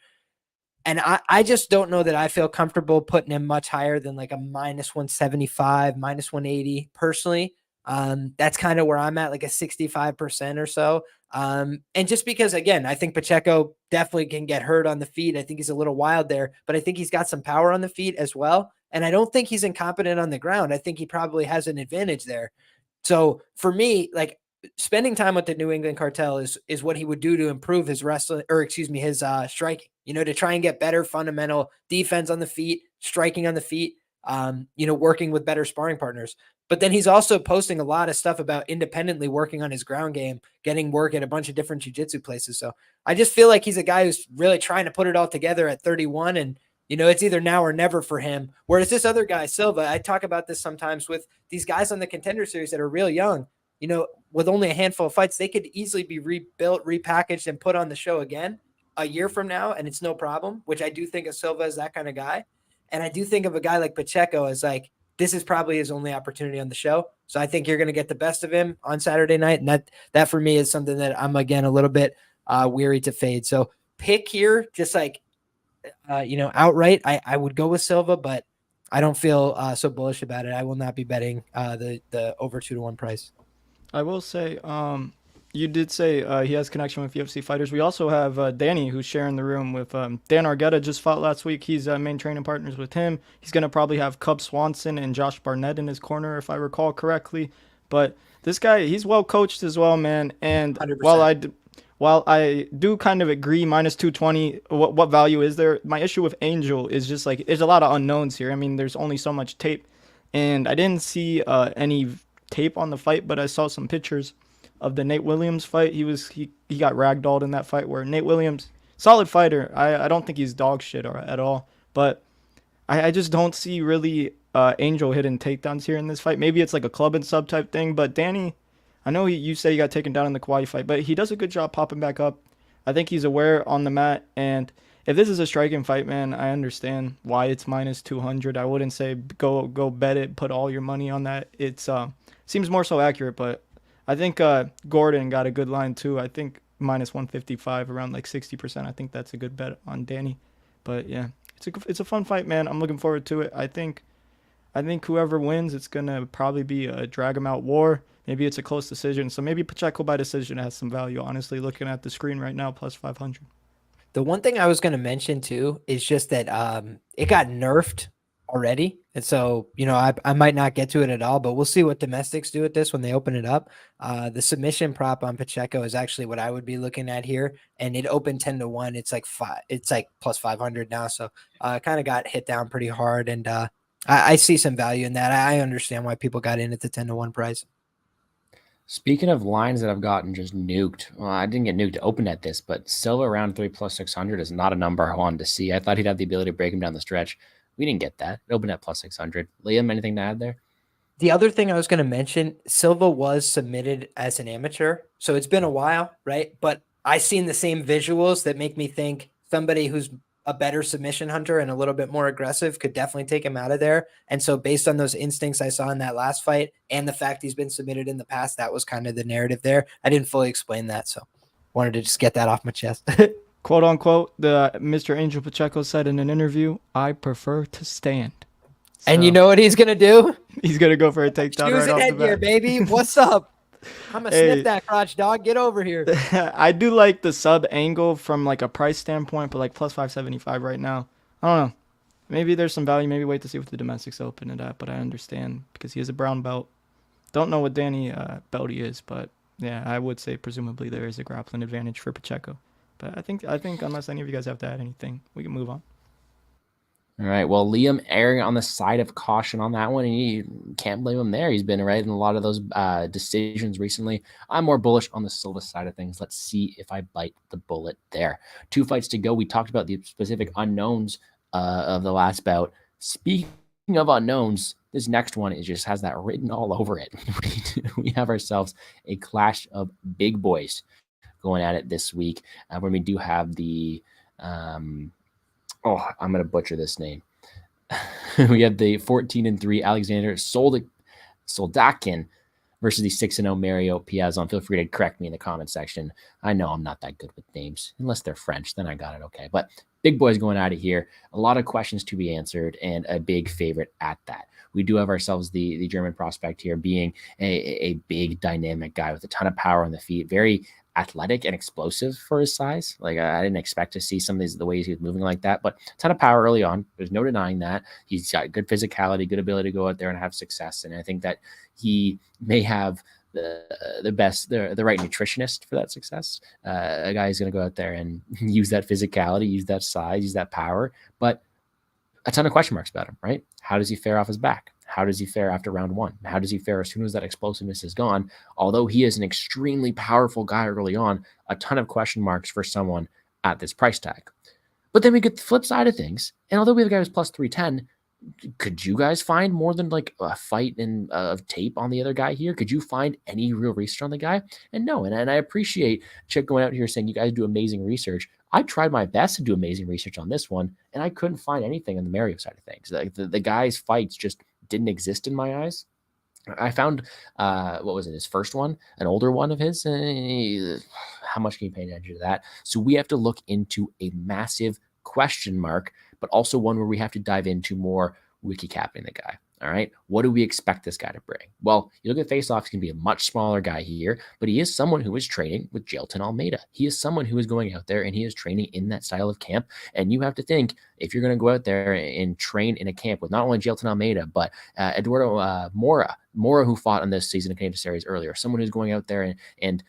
And I just don't know that I feel comfortable putting him much higher than like a minus 175, minus 180 personally. That's kind of where I'm at, like a 65% or so. And just because, again, I think Pacheco definitely can get hurt on the feet. I think he's a little wild there, but I think he's got some power on the feet as well. And I don't think he's incompetent on the ground. I think he probably has an advantage there. So for me, like spending time with the New England cartel is what he would do to improve his wrestling, or excuse me, his striking, to try and get better fundamental defense on the feet, striking on the feet, working with better sparring partners. But then he's also posting a lot of stuff about independently working on his ground game, getting work at a bunch of different jiu-jitsu places. So I just feel like he's a guy who's really trying to put it all together at 31. And, it's either now or never for him. Whereas this other guy, Silva, I talk about this sometimes with these guys on the Contender Series that are real young, with only a handful of fights, they could easily be rebuilt, repackaged, and put on the show again a year from now. And it's no problem, which I do think of Silva as that kind of guy. And I do think of a guy like Pacheco as like, this is probably his only opportunity on the show. So I think you're going to get the best of him on Saturday night. And that for me is something that I'm, again, a little bit weary to fade. So pick here, just like, outright, I would go with Silva, but I don't feel so bullish about it. I will not be betting the over 2-1 price. I will say, you did say he has connection with UFC fighters. We also have Danny, who's sharing the room with Dan Argueta. Just fought last week. He's main training partners with him. He's going to probably have Cub Swanson and Josh Barnett in his corner, if I recall correctly. But this guy, he's well coached as well, man. And 100%. while I do kind of agree minus 220, what value is there? My issue with Angel is just like there's a lot of unknowns here. I mean, there's only so much tape, and I didn't see any tape on the fight, but I saw some pictures of the Nate Williams fight. He got ragdolled in that fight where Nate Williams, solid fighter. I don't think he's dog shit at all, but I just don't see really Angel hitting takedowns here in this fight. Maybe it's like a club and sub type thing, but Danny, I know you say he got taken down in the Kawhi fight, but he does a good job popping back up. I think he's aware on the mat, and if this is a striking fight, man, I understand why it's minus 200. I wouldn't say go bet it, put all your money on that. It's seems more so accurate, but I think Gordon got a good line too. I think minus 155, around like 60%. I think that's a good bet on Danny. But yeah, it's a fun fight, man. I'm looking forward to it. I think whoever wins, it's gonna probably be a drag 'em out war. Maybe it's a close decision. So maybe Pacheco by decision has some value. Honestly, looking at the screen right now, plus 500. The one thing I was going to mention too is just that it got nerfed already. And so, I might not get to it at all, but we'll see what domestics do with this when they open it up. The submission prop on Pacheco is actually what I would be looking at here. And it opened 10-1. It's like plus 500 now. So kind of got hit down pretty hard. And I see some value in that. I understand why people got in at the 10-1 price. Speaking of lines that I've gotten just nuked, well, I didn't get nuked to open at this, but Silva around 3 plus 600 is not a number I wanted to see. I thought he'd have the ability to break him down the stretch. We didn't get that. It opened at plus 600. Liam, anything to add there? The other thing I was going to mention, Silva was submitted as an amateur. So it's been a while, right? But I've seen the same visuals that make me think somebody who's a better submission hunter and a little bit more aggressive could definitely take him out of there. And so based on those instincts I saw in that last fight and the fact he's been submitted in the past, that was kind of the narrative there. I didn't fully explain that. So wanted to just get that off my chest. Quote unquote, the Mr. Angel Pacheco said in an interview, "I prefer to stand." So, and you know what he's going to do? He's going to go for a takedown Shoes right and off the headgear, bat. baby. What's up? I'm going to sniff that crotch, dog. Get over here. I do like the sub angle from like a price standpoint, but like plus 575 right now. I don't know. Maybe there's some value. Maybe wait to see what the domestics open it at, but I understand because he is a brown belt. Don't know what Danny belt he is, but yeah, I would say presumably there is a grappling advantage for Pacheco. But I think unless any of you guys have to add anything, we can move on. All right. Well, Liam erring on the side of caution on that one, and you can't blame him there. He's been right in a lot of those decisions recently. I'm more bullish on the Silva side of things. Let's see if I bite the bullet there. 2 fights to go. We talked about the specific unknowns of the last bout. Speaking of unknowns, this next one just has that written all over it. We have ourselves a clash of big boys going at it this week when we do have the I'm going to butcher this name. We have the 14-3 Alexander Soldatkin versus the 6-0 Mario Piazzon. Feel free to correct me in the comment section. I know I'm not that good with names. Unless they're French, then I got it okay. But big boys going at it here. A lot of questions to be answered and a big favorite at that. We do have ourselves the German prospect here being a big dynamic guy with a ton of power on the feet. Very athletic and explosive for his size. Like I didn't expect to see some of these the ways he was moving like that, but a ton of power early on. There's no denying that. He's got good physicality, good ability to go out there and have success. And I think that he may have the best, the right nutritionist for that success. A guy who's going to go out there and use that physicality, use that size, use that power, but a ton of question marks about him, right? How does he fare off his back? How does he fare after round one? How does he fare as soon as that explosiveness is gone? Although he is an extremely powerful guy early on, a ton of question marks for someone at this price tag. But then we get the flip side of things. And although we have a guy who's plus 310, could you guys find more than like a fight of tape on the other guy here? Could you find any real research on the guy? And no, and I appreciate Chick going out here saying you guys do amazing research. I tried my best to do amazing research on this one, and I couldn't find anything on the Mario side of things. Like the guy's fights just didn't exist in my eyes. I found, what was it, his first one, an older one of his? How much can you pay attention to that? So we have to look into a massive question mark, but also one where we have to dive into more wiki capping the guy. All right. What do we expect this guy to bring? Well, you look at face-off, he's going to be a much smaller guy here, but he is someone who is training with Jailton Almeida. He is someone who is going out there and he is training in that style of camp. And you have to think, if you're going to go out there and train in a camp with not only Jailton Almeida, but Eduardo Mora, who fought on this season of Contender Series earlier, someone who's going out there and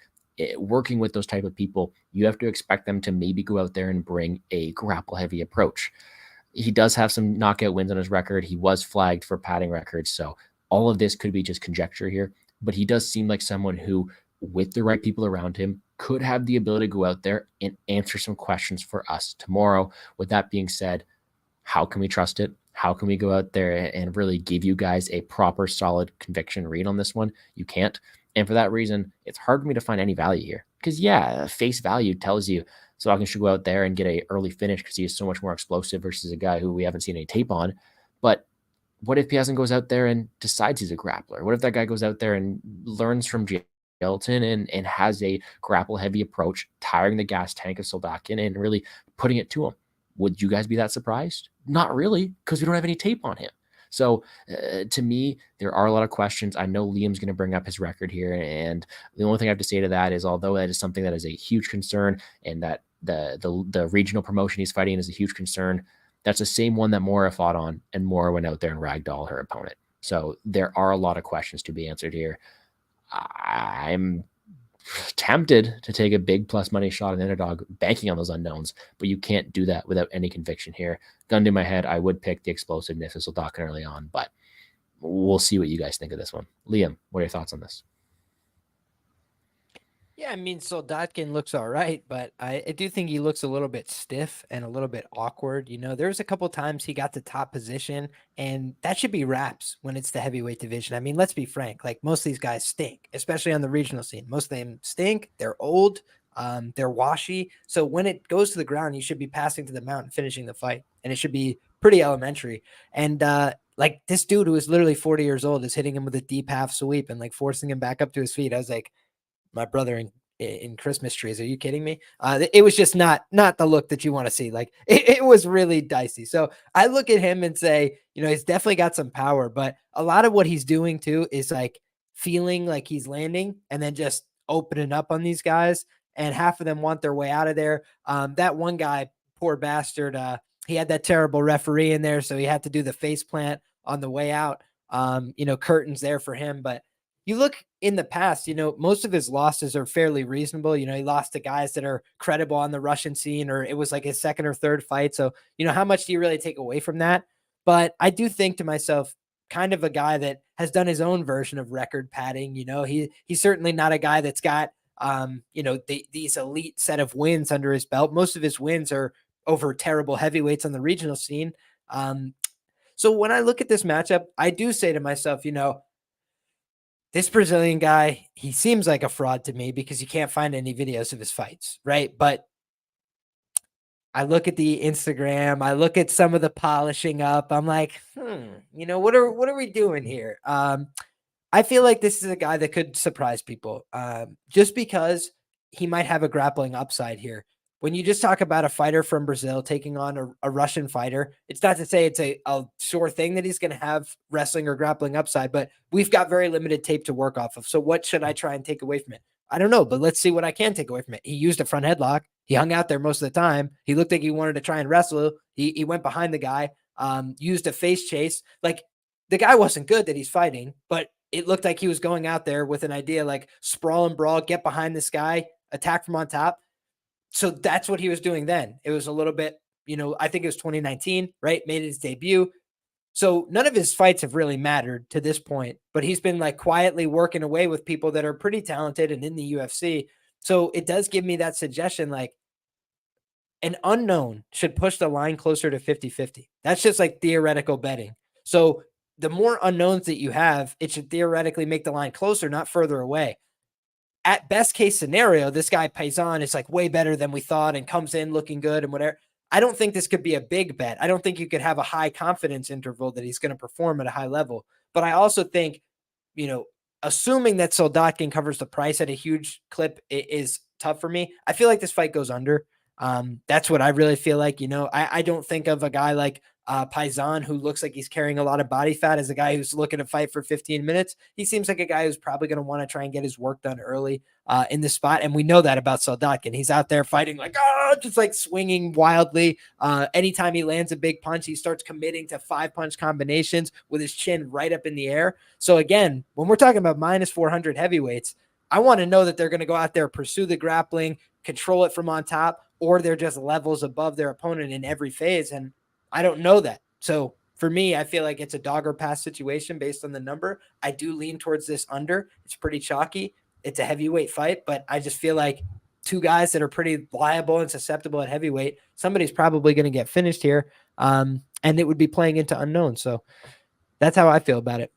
working with those type of people, you have to expect them to maybe go out there and bring a grapple heavy approach. He does have some knockout wins on his record. He was flagged for padding records. So all of this could be just conjecture here, but he does seem like someone who, with the right people around him, could have the ability to go out there and answer some questions for us tomorrow. With that being said, how can we trust it? How can we go out there and really give you guys a proper, solid conviction read on this one? You can't. And for that reason, it's hard for me to find any value here. Because, yeah, face value tells you Soldatkin should go out there and get an early finish because he is so much more explosive versus a guy who we haven't seen any tape on. But what if Piazzon goes out there and decides he's a grappler? What if that guy goes out there and learns from Gelatin and has a grapple-heavy approach, tiring the gas tank of Soldatkin and really putting it to him? Would you guys be that surprised? Not really, because we don't have any tape on him. So to me, there are a lot of questions. I know Liam's going to bring up his record here, and the only thing I have to say to that is, although that is something that is a huge concern, and that the regional promotion he's fighting is a huge concern, that's the same one that Mora fought on, and Mora went out there and ragdoll her opponent. So there are a lot of questions to be answered here. I'm tempted to take a big plus money shot on the underdog, banking on those unknowns, but you can't do that without any conviction here. Gun to my head, I would pick the explosiveness of Soldatkin early on, but we'll see what you guys think of this one. Liam, what are your thoughts on this? Yeah, I mean, Soldatkin looks all right, but I do think he looks a little bit stiff and a little bit awkward. You know, there's a couple times he got to top position, and that should be wraps when it's the heavyweight division. I mean, let's be frank, like most of these guys stink, especially on the regional scene. Most of them stink. They're old. They're washy. So when it goes to the ground, you should be passing to the mount and finishing the fight, and it should be pretty elementary. And like this dude who is literally 40 years old is hitting him with a deep half sweep and like forcing him back up to his feet. I was like, my brother in Christmas trees. Are you kidding me? It was just not the look that you want to see. Like it was really dicey. So I look at him and say, you know, he's definitely got some power, but a lot of what he's doing too is like feeling like he's landing and then just opening up on these guys. And half of them want their way out of there. That one guy, poor bastard, he had that terrible referee in there, so he had to do the face plant on the way out. You know, curtains there for him, but you look in the past, you know, most of his losses are fairly reasonable. You know, he lost to guys that are credible on the Russian scene, or it was like his second or third fight. So, you know, how much do you really take away from that? But I do think to myself, kind of a guy that has done his own version of record padding. You know, he's certainly not a guy that's got, you know, these elite set of wins under his belt. Most of his wins are over terrible heavyweights on the regional scene. So when I look at this matchup, I do say to myself, you know, this Brazilian guy, he seems like a fraud to me because you can't find any videos of his fights, right? But I look at the Instagram, I look at some of the polishing up. I'm like, you know, what are we doing here? I feel like this is a guy that could surprise people, just because he might have a grappling upside here. When you just talk about a fighter from Brazil taking on a Russian fighter, it's not to say it's a sure thing that he's going to have wrestling or grappling upside, but we've got very limited tape to work off of. So what should I try and take away from it? I don't know, but let's see what I can take away from it. He used a front headlock. He hung out there most of the time. He looked like he wanted to try and wrestle. He went behind the guy, used a face chase. Like the guy wasn't good that he's fighting, but it looked like he was going out there with an idea like sprawl and brawl, get behind this guy, attack from on top. So that's what he was doing then. It was a little bit, you know, I think it was 2019, right? Made his debut. So none of his fights have really mattered to this point, but he's been like quietly working away with people that are pretty talented and in the UFC. So it does give me that suggestion, like an unknown should push the line closer to 50-50. That's just like theoretical betting. So the more unknowns that you have, it should theoretically make the line closer, not further away. At best case scenario, this guy Piazzon is like way better than we thought and comes in looking good and whatever. I don't think this could be a big bet. I don't think you could have a high confidence interval that he's going to perform at a high level. But I also think, you know, assuming that Soldatkin covers the price at a huge clip is tough for me. I feel like this fight goes under. That's what I really feel like. You know, I don't think of a guy like Piazzon, who looks like he's carrying a lot of body fat, as a guy who's looking to fight for 15 minutes. He seems like a guy who's probably going to want to try and get his work done early in the spot. And we know that about Soldatkin. He's out there fighting like, just like swinging wildly. Anytime he lands a big punch, he starts committing to 5-punch combinations with his chin right up in the air. So again, when we're talking about minus 400 heavyweights, I want to know that they're going to go out there, pursue the grappling, control it from on top, or they're just levels above their opponent in every phase. And I don't know that. So for me, I feel like it's a dog or pass situation based on the number. I do lean towards this under. It's pretty chalky. It's a heavyweight fight, but I just feel like two guys that are pretty liable and susceptible at heavyweight, somebody's probably going to get finished here. And it would be playing into unknowns. So that's how I feel about it.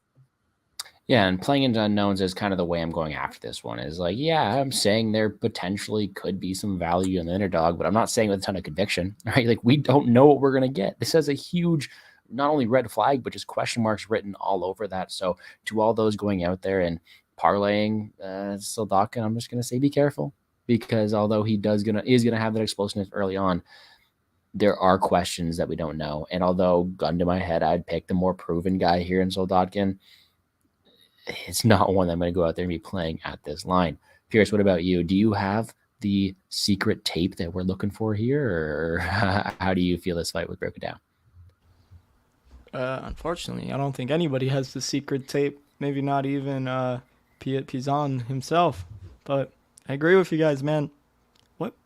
Yeah, and playing into unknowns is kind of the way I'm going after this one. Is like, yeah, I'm saying there potentially could be some value in the underdog, but I'm not saying with a ton of conviction, right? Like, we don't know what we're going to get. This has a huge, not only red flag, but just question marks written all over that. So to all those going out there and parlaying Soldatkin, I'm just going to say be careful, because although he is going to have that explosiveness early on, there are questions that we don't know. And although, gun to my head, I'd pick the more proven guy here in Soldatkin, it's not one that I'm going to go out there and be playing at this line. Pierce, what about you? Do you have the secret tape that we're looking for here, or how do you feel this fight was broken down? Unfortunately, I don't think anybody has the secret tape. Maybe not even Piazzon himself. But I agree with you guys, man.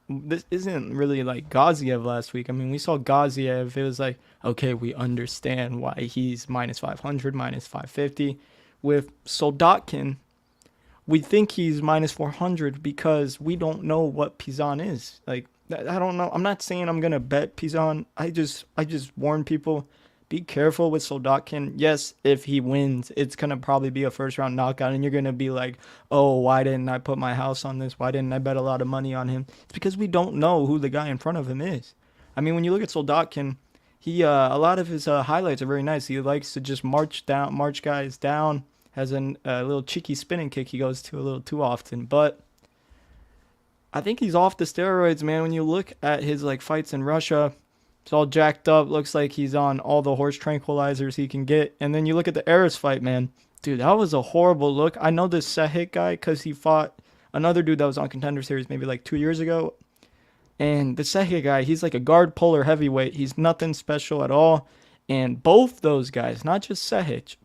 This isn't really like Gaziev last week. I mean, we saw Gaziev. It was like, okay, we understand why he's minus 500, minus 550. With Soldatkin, we think he's minus 400 because we don't know what Piazzon is. Like, I don't know. I'm not saying I'm gonna bet Piazzon. I just warn people, be careful with Soldatkin. Yes, if he wins, it's gonna probably be a first round knockout, and you're gonna be like, oh, why didn't I put my house on this? Why didn't I bet a lot of money on him? It's because we don't know who the guy in front of him is. I mean, when you look at Soldatkin, he a lot of his highlights are very nice. He likes to just march guys down. Has a little cheeky spinning kick he goes to a little too often. But I think he's off the steroids, man. When you look at his like fights in Russia, it's all jacked up. Looks like he's on all the horse tranquilizers he can get. And then you look at the Eris fight, man. Dude, that was a horrible look. I know this Sehik guy because he fought another dude that was on Contender Series maybe like 2 years ago. And the Sehik guy, he's like a guard puller heavyweight. He's nothing special at all. And both those guys, not just Sehik,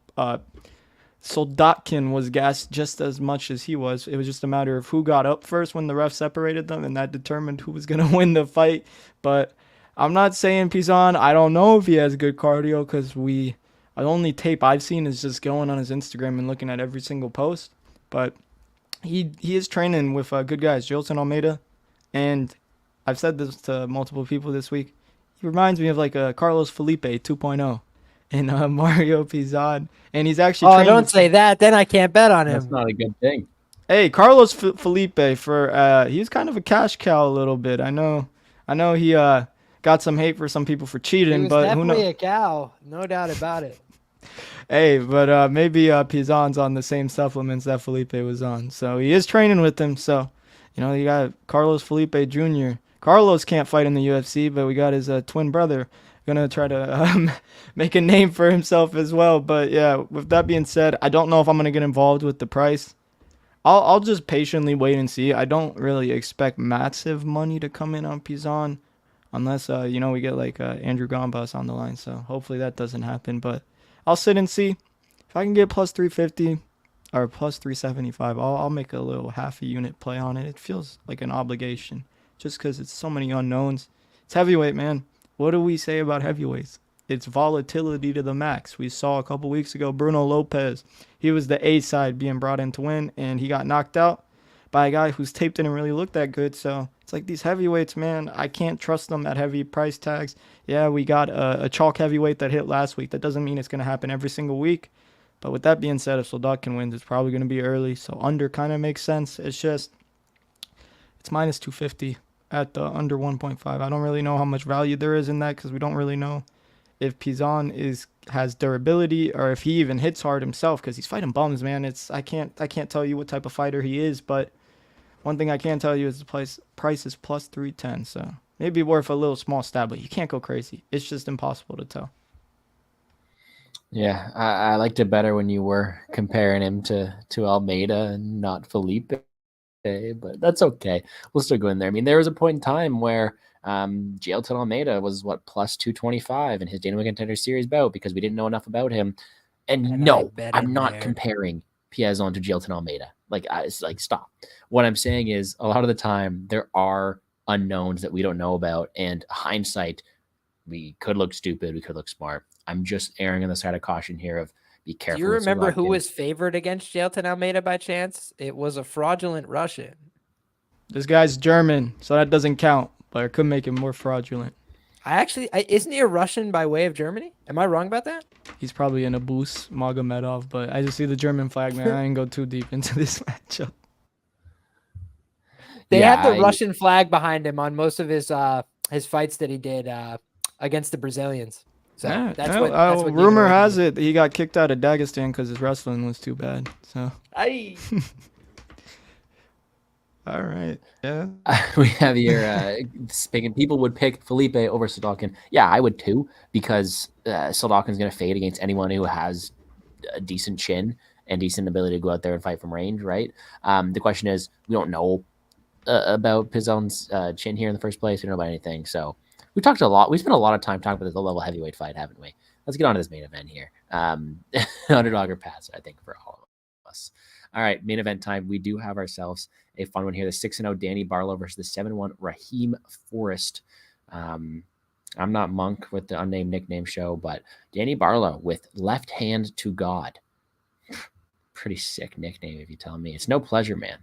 Soldatkin was gassed just as much as he was. It was just a matter of who got up first when the ref separated them, and that determined who was going to win the fight. But I'm not saying Piazzon. I don't know if he has good cardio, because the only tape I've seen is just going on his Instagram and looking at every single post. But he is training with good guys, Jilton Almeida, and I've said this to multiple people this week. He reminds me of like a Carlos Felipe 2.0. And Mario Piazzon, and he's actually. Oh, don't say that. Then I can't bet on him. That's not a good thing. Hey, Carlos Felipe, he was kind of a cash cow a little bit. I know he got some hate for some people for cheating, but who knows? Definitely a cow, no doubt about it. Hey, but maybe Piazzon's on the same supplements that Felipe was on, so he is training with them. So, you got Carlos Felipe Jr. Carlos can't fight in the UFC, but we got his twin brother. Gonna try to make a name for himself as well. But yeah, with that being said, I don't know if I'm gonna get involved with the price. I'll just patiently wait and see. I don't really expect massive money to come in on Piazzon, unless we get like Andrew Gambas on the line. So hopefully that doesn't happen. But I'll sit and see if I can get plus 350 or plus 375. I'll make a little half a unit play on it. It feels like an obligation just because it's so many unknowns. It's heavyweight, man. What do we say about heavyweights? It's volatility to the max. We saw a couple weeks ago Bruno Lopez. He was the A side being brought in to win, and he got knocked out by a guy whose tape didn't really look that good. So it's like these heavyweights, man, I can't trust them at heavy price tags. Yeah, we got a chalk heavyweight that hit last week. That doesn't mean it's going to happen every single week. But with that being said, if Soldatkin wins, it's probably going to be early. So under kind of makes sense. It's minus 250. At the under 1.5. I don't really know how much value there is in that, because we don't really know if Piazzon has durability, or if he even hits hard himself, because he's fighting bums, man. I can't tell you what type of fighter he is, but one thing I can tell you is the price is plus 310. So maybe worth a little small stab, but you can't go crazy. It's just impossible to tell. Yeah, I liked it better when you were comparing him to Almeida and not Felipe. But that's okay. We'll still go in there. I mean, there was a point in time where Jilton Almeida was plus 225 in his Dana Contender Series bout, because we didn't know enough about him. And no, I'm not comparing Piazzon to Jilton Almeida. Like, it's like, stop. What I'm saying is a lot of the time there are unknowns that we don't know about, and hindsight, we could look stupid, we could look smart. I'm just erring on the side of caution here of be careful. Do you remember who Soldatkin. was favored against Jailton Almeida by chance? It was a fraudulent Russian. This guy's German, so that doesn't count, but it could make him more fraudulent. Isn't he a Russian by way of Germany? Am I wrong about that? He's probably in a Boost Magomedov, but I just see the German flag, man. I ain't go too deep into this matchup. They have the Russian flag behind him on most of his fights that he did against the Brazilians. So that's what rumor has it he got kicked out of Dagestan because his wrestling was too bad. So all right, yeah. We have here speaking. People would pick Felipe over Soldatkin. Yeah, I would too, because Soldatkin's going to fade against anyone who has a decent chin and decent ability to go out there and fight from range, right? The question is, we don't know about Piazzon's chin here in the first place. We don't know about anything. So we talked a lot. We spent a lot of time talking about the low-level heavyweight fight, haven't we? Let's get on to this main event here. Underdog or pass, I think, for all of us. All right, main event time. We do have ourselves a fun one here. The 6-0 Danny Barlow versus the 7-1 Raheem Forrest. I'm not Monk with the unnamed nickname show, but Danny Barlow with left hand to God. Pretty sick nickname, if you tell me. It's no pleasure, man,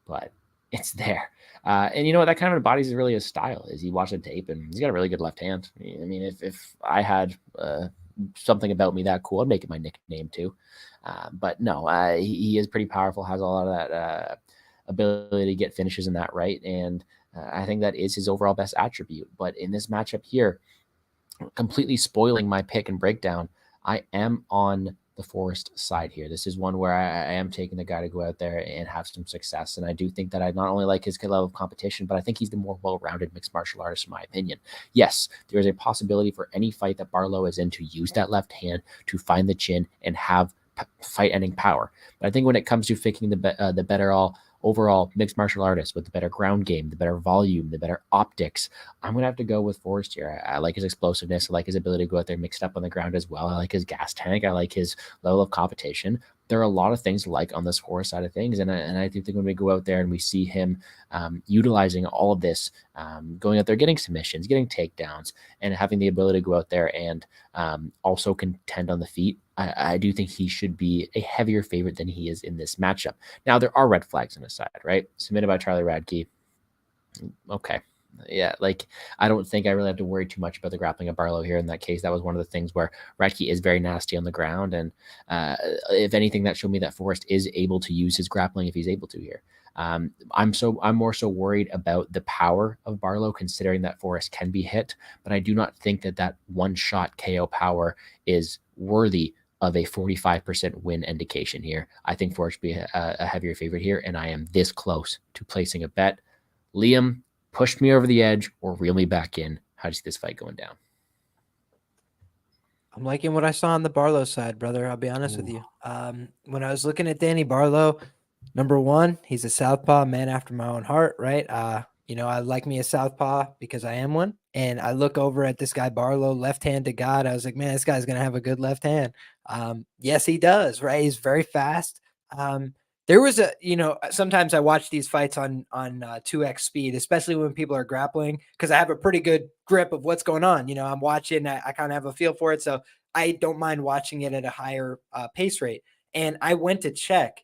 but it's there. And you know what? That kind of embodies really his style. Is you watch the tape and he's got a really good left hand. I mean, if I had something about me that cool, I'd make it my nickname too. But no, he is pretty powerful, has a lot of that ability to get finishes in that right. And I think that is his overall best attribute. But in this matchup here, completely spoiling my pick and breakdown, I am on the Forrest side here. This is one where I am taking the guy to go out there and have some success. And I do think that I not only like his level of competition, but I think he's the more well-rounded mixed martial artist, in my opinion. Yes, there is a possibility for any fight that Barlow is in to use that left hand to find the chin and have fight-ending power. But I think when it comes to picking the better overall mixed martial artist with the better ground game, the better volume, the better optics, I'm going to have to go with Forrest here. I like his explosiveness. I like his ability to go out there mixed up on the ground as well. I like his gas tank. I like his level of competition. There are a lot of things to like on this Forrest side of things. And I do think when we go out there and we see him utilizing all of this, going out there, getting submissions, getting takedowns, and having the ability to go out there and also contend on the feet, I do think he should be a heavier favorite than he is in this matchup. Now, there are red flags on his side, right? Submitted by Charlie Radke. Okay. Yeah, like, I don't think I really have to worry too much about the grappling of Barlow here in that case. That was one of the things where Radke is very nasty on the ground. And if anything, that showed me that Forrest is able to use his grappling if he's able to here. I'm more so worried about the power of Barlow, considering that Forrest can be hit, but I do not think that one-shot KO power is worthy of a 45% win indication here. I think Forrest should be a heavier favorite here, and I am this close to placing a bet. Liam, push me over the edge or reel me back in. How do you see this fight going down? I'm liking what I saw on the Barlow side, brother. I'll be honest with you. When I was looking at Danny Barlow, number one, he's a southpaw, man after my own heart, right? I like me a southpaw because I am one. And I look over at this guy Barlow, left hand to God. I was like, man, this guy's going to have a good left hand. Yes, he does, right? He's very fast. There was sometimes I watch these fights on 2x speed, especially when people are grappling, because I have a pretty good grip of what's going on. I'm watching, I kind of have a feel for it. So I don't mind watching it at a higher pace rate. And I went to check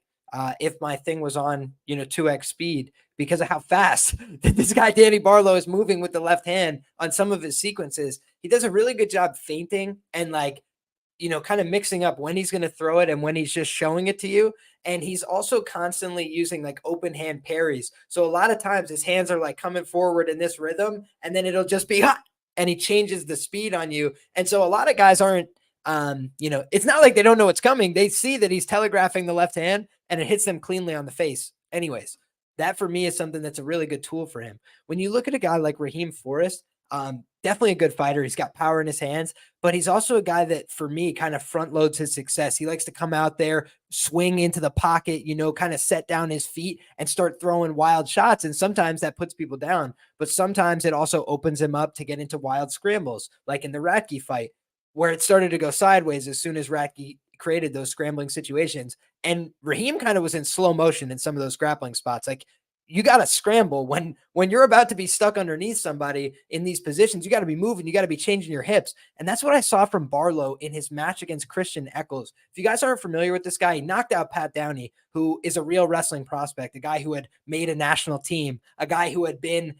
if my thing was on, 2x speed, because of how fast this guy, Danny Barlow, is moving with the left hand on some of his sequences. He does a really good job feinting and kind of mixing up when he's going to throw it and when he's just showing it to you. And he's also constantly using open hand parries. So a lot of times his hands are coming forward in this rhythm, and then it'll just be hot, and he changes the speed on you. And so a lot of guys aren't, it's not like they don't know what's coming. They see that he's telegraphing the left hand and it hits them cleanly on the face. Anyways, that for me is something that's a really good tool for him. When you look at a guy like Raheem Forrest, definitely a good fighter. He's got power in his hands, but he's also a guy that, for me, kind of front loads his success. He likes to come out there, swing into the pocket, kind of set down his feet and start throwing wild shots. And sometimes that puts people down, but sometimes it also opens him up to get into wild scrambles, like in the Radke fight, where it started to go sideways as soon as Radke created those scrambling situations. And Raheem kind of was in slow motion in some of those grappling spots. Like, you got to scramble when you're about to be stuck underneath somebody in these positions. You got to be moving, you got to be changing your hips. And that's what I saw from Barlow in his match against Christian Eccles. If you guys aren't familiar with this guy, he knocked out Pat Downey, who is a real wrestling prospect, a guy who had made a national team, a guy who had been,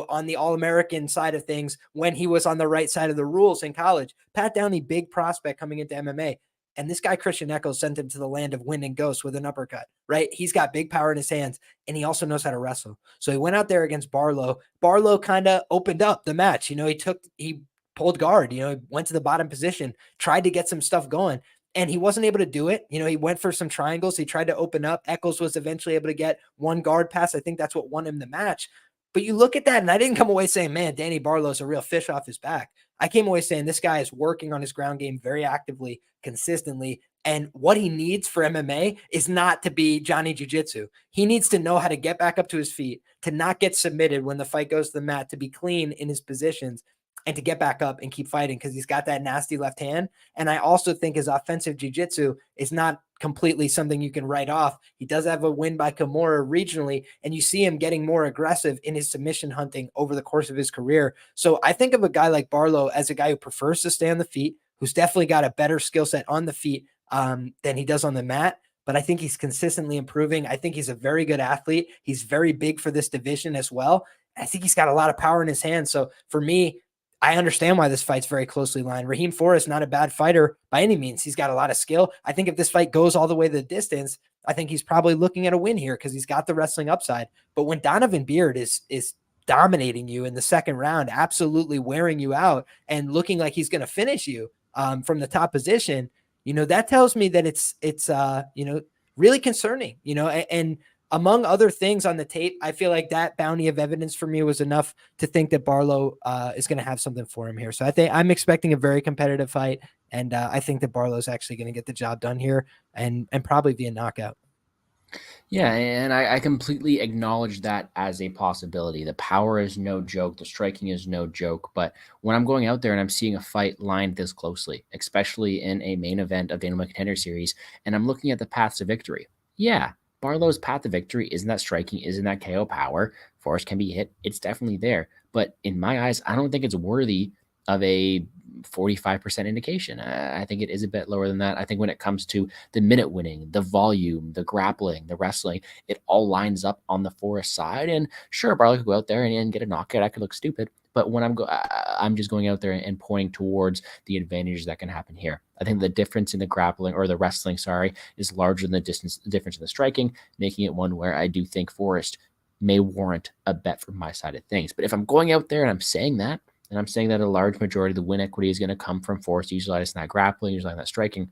on the All-American side of things when he was on the right side of the rules in college. Pat Downey, big prospect coming into MMA. And this guy, Christian Eccles, sent him to the land of wind and ghosts with an uppercut, right? He's got big power in his hands, and he also knows how to wrestle. So he went out there against Barlow. Barlow kind of opened up the match. He pulled guard, he went to the bottom position, tried to get some stuff going, and he wasn't able to do it. He went for some triangles. He tried to open up. Eccles was eventually able to get one guard pass. I think that's what won him the match. But you look at that, and I didn't come away saying, man, Danny Barlow's a real fish off his back. I came away saying this guy is working on his ground game very actively, consistently. And what he needs for MMA is not to be Johnny Jiu-Jitsu. He needs to know how to get back up to his feet, to not get submitted when the fight goes to the mat, to be clean in his positions, and to get back up and keep fighting because he's got that nasty left hand. And I also think his offensive jiu-jitsu is not completely something you can write off. He does have a win by Kimura regionally, and you see him getting more aggressive in his submission hunting over the course of his career. So I think of a guy like Barlow as a guy who prefers to stay on the feet, who's definitely got a better skill set on the feet than he does on the mat. But I think he's consistently improving. I think he's a very good athlete. He's very big for this division as well. I think he's got a lot of power in his hands. So for me, I understand why this fight's very closely lined. Raheem Forrest, not a bad fighter by any means. He's got a lot of skill. I think if this fight goes all the way the distance, I think he's probably looking at a win here because he's got the wrestling upside. But when Donovan Beard is dominating you in the second round, absolutely wearing you out and looking like he's going to finish you from the top position, that tells me that it's really concerning, and among other things on the tape, I feel like that bounty of evidence for me was enough to think that Barlow is going to have something for him here. So I think I'm expecting a very competitive fight, and I think that Barlow's actually going to get the job done here and probably via knockout. Yeah, and I completely acknowledge that as a possibility. The power is no joke. The striking is no joke. But when I'm going out there and I'm seeing a fight lined this closely, especially in a main event of Dana White Contender Series, and I'm looking at the paths to victory, yeah, Barlow's path to victory isn't that striking, isn't that KO power. Forrest can be hit. It's definitely there. But in my eyes, I don't think it's worthy of a 45% indication. I think it is a bit lower than that. I think when it comes to the minute winning, the volume, the grappling, the wrestling, it all lines up on the Forrest side. And sure, Barlow could go out there and get a knockout. I could look stupid. But when I'm just going out there and pointing towards the advantages that can happen here. I think the difference in the grappling or the wrestling, is larger than the difference in the striking, making it one where I do think Forrest may warrant a bet from my side of things. But if I'm going out there and I'm saying that, and I'm saying that a large majority of the win equity is going to come from Forrest utilizing that grappling, utilizing that striking,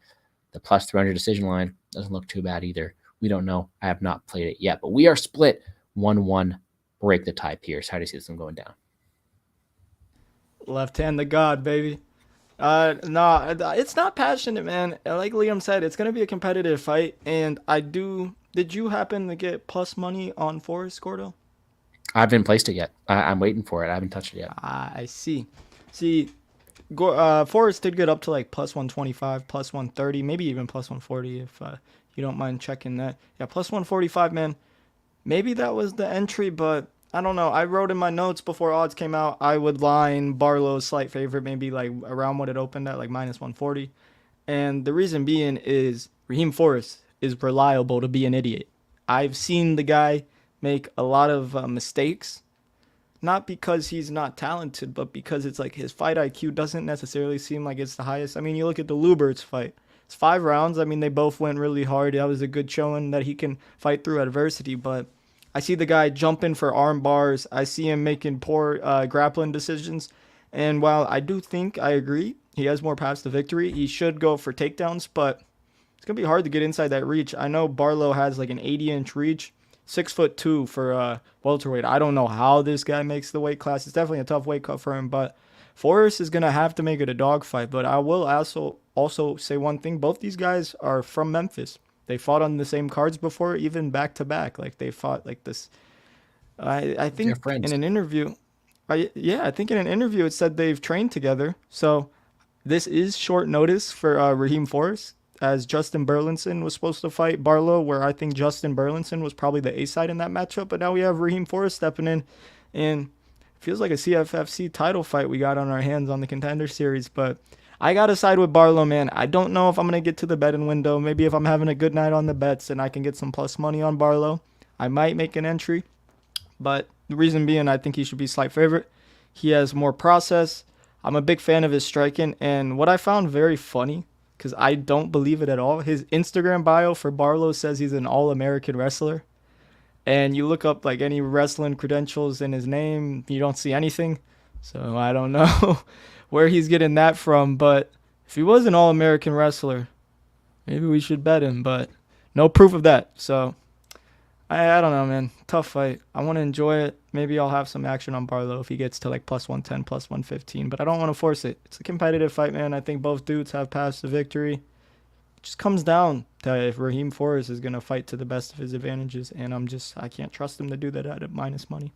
the plus 300 decision line doesn't look too bad either. We don't know. I have not played it yet, but we are split 1-1. Break the tie, Pierce. How do you see this one going down? Left hand to God, baby. No, it's not passionate, man. Like Liam said, it's gonna be a competitive fight, and I do. Did you happen to get plus money on Forrest, Gordo? I haven't placed it yet. I'm waiting for it. I haven't touched it yet. I see. See, Forrest did get up to like plus 125, plus 130, maybe even plus 140 if you don't mind checking that. Yeah, plus 145, man. Maybe that was the entry, but I don't know. I wrote in my notes before odds came out, I would line Barlow's slight favorite, maybe like around what it opened at, like minus 140. And the reason being is Raheem Forrest is reliable to be an idiot. I've seen the guy make a lot of mistakes, not because he's not talented, but because it's like his fight IQ doesn't necessarily seem like it's the highest. I mean, you look at the Lubert's fight. It's 5 rounds. I mean, they both went really hard. That was a good showing that he can fight through adversity, but I see the guy jumping for arm bars. I see him making poor grappling decisions. And while I do think, I agree, he has more paths to victory, he should go for takedowns, but it's going to be hard to get inside that reach. I know Barlow has like an 80-inch reach, 6'2" for welterweight. I don't know how this guy makes the weight class. It's definitely a tough weight cut for him, but Forrest is going to have to make it a dogfight. But I will also say one thing. Both these guys are from Memphis. They fought on the same cards before, even back to back. Like they fought like this. I think in an interview, I think in an interview it said they've trained together. So this is short notice for Raheem Forrest. as Justin Burlinson was supposed to fight Barlow, where I think Justin Burlinson was probably the A side in that matchup. But now we have Raheem Forrest stepping in, and it feels like a CFFC title fight we got on our hands on the Contender Series. But I got to side with Barlow, man. I don't know if I'm going to get to the betting window. Maybe if I'm having a good night on the bets and I can get some plus money on Barlow, I might make an entry. But the reason being, I think he should be slight favorite. He has more process. I'm a big fan of his striking. And what I found very funny, because I don't believe it at all, his Instagram bio for Barlow says he's an all-American wrestler. And you look up like any wrestling credentials in his name, you don't see anything. So I don't know where he's getting that from. But if he was an all-American wrestler, maybe we should bet him. But no proof of that. So I don't know, man. Tough fight. I want to enjoy it. Maybe I'll have some action on Barlow if he gets to like plus 110, plus 115. But I don't want to force it. It's a competitive fight, man. I think both dudes have passed the victory. It just comes down to if Raheem Forrest is going to fight to the best of his advantages. And I can't trust him to do that at a minus money.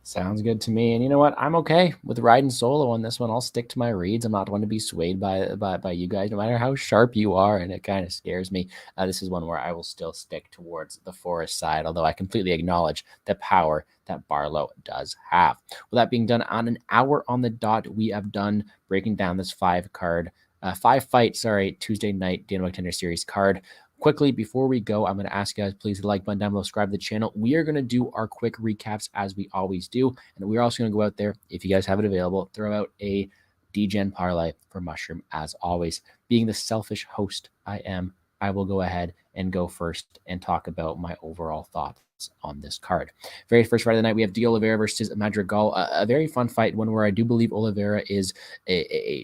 Sounds good to me. And you know what? I'm okay with riding solo on this one. I'll stick to my reads. I'm not one to be swayed by you guys, no matter how sharp you are. And it kind of scares me. This is one where I will still stick towards the Forrest side, although I completely acknowledge the power that Barlow does have. With that being done, on an hour on the dot, we have done breaking down this five fight, Tuesday night Dana White Tender Series card. Quickly, before we go, I'm going to ask you guys, please hit the like button down below, subscribe to the channel. We are going to do our quick recaps as we always do. And we're also going to go out there, if you guys have it available, throw out a DGen parlay for Mushroom as always. Being the selfish host I am, I will go ahead and go first and talk about my overall thoughts on this card. Very first fight of the night, we have Oliveira versus Madrigal. A very fun fight, one where I do believe Oliveira is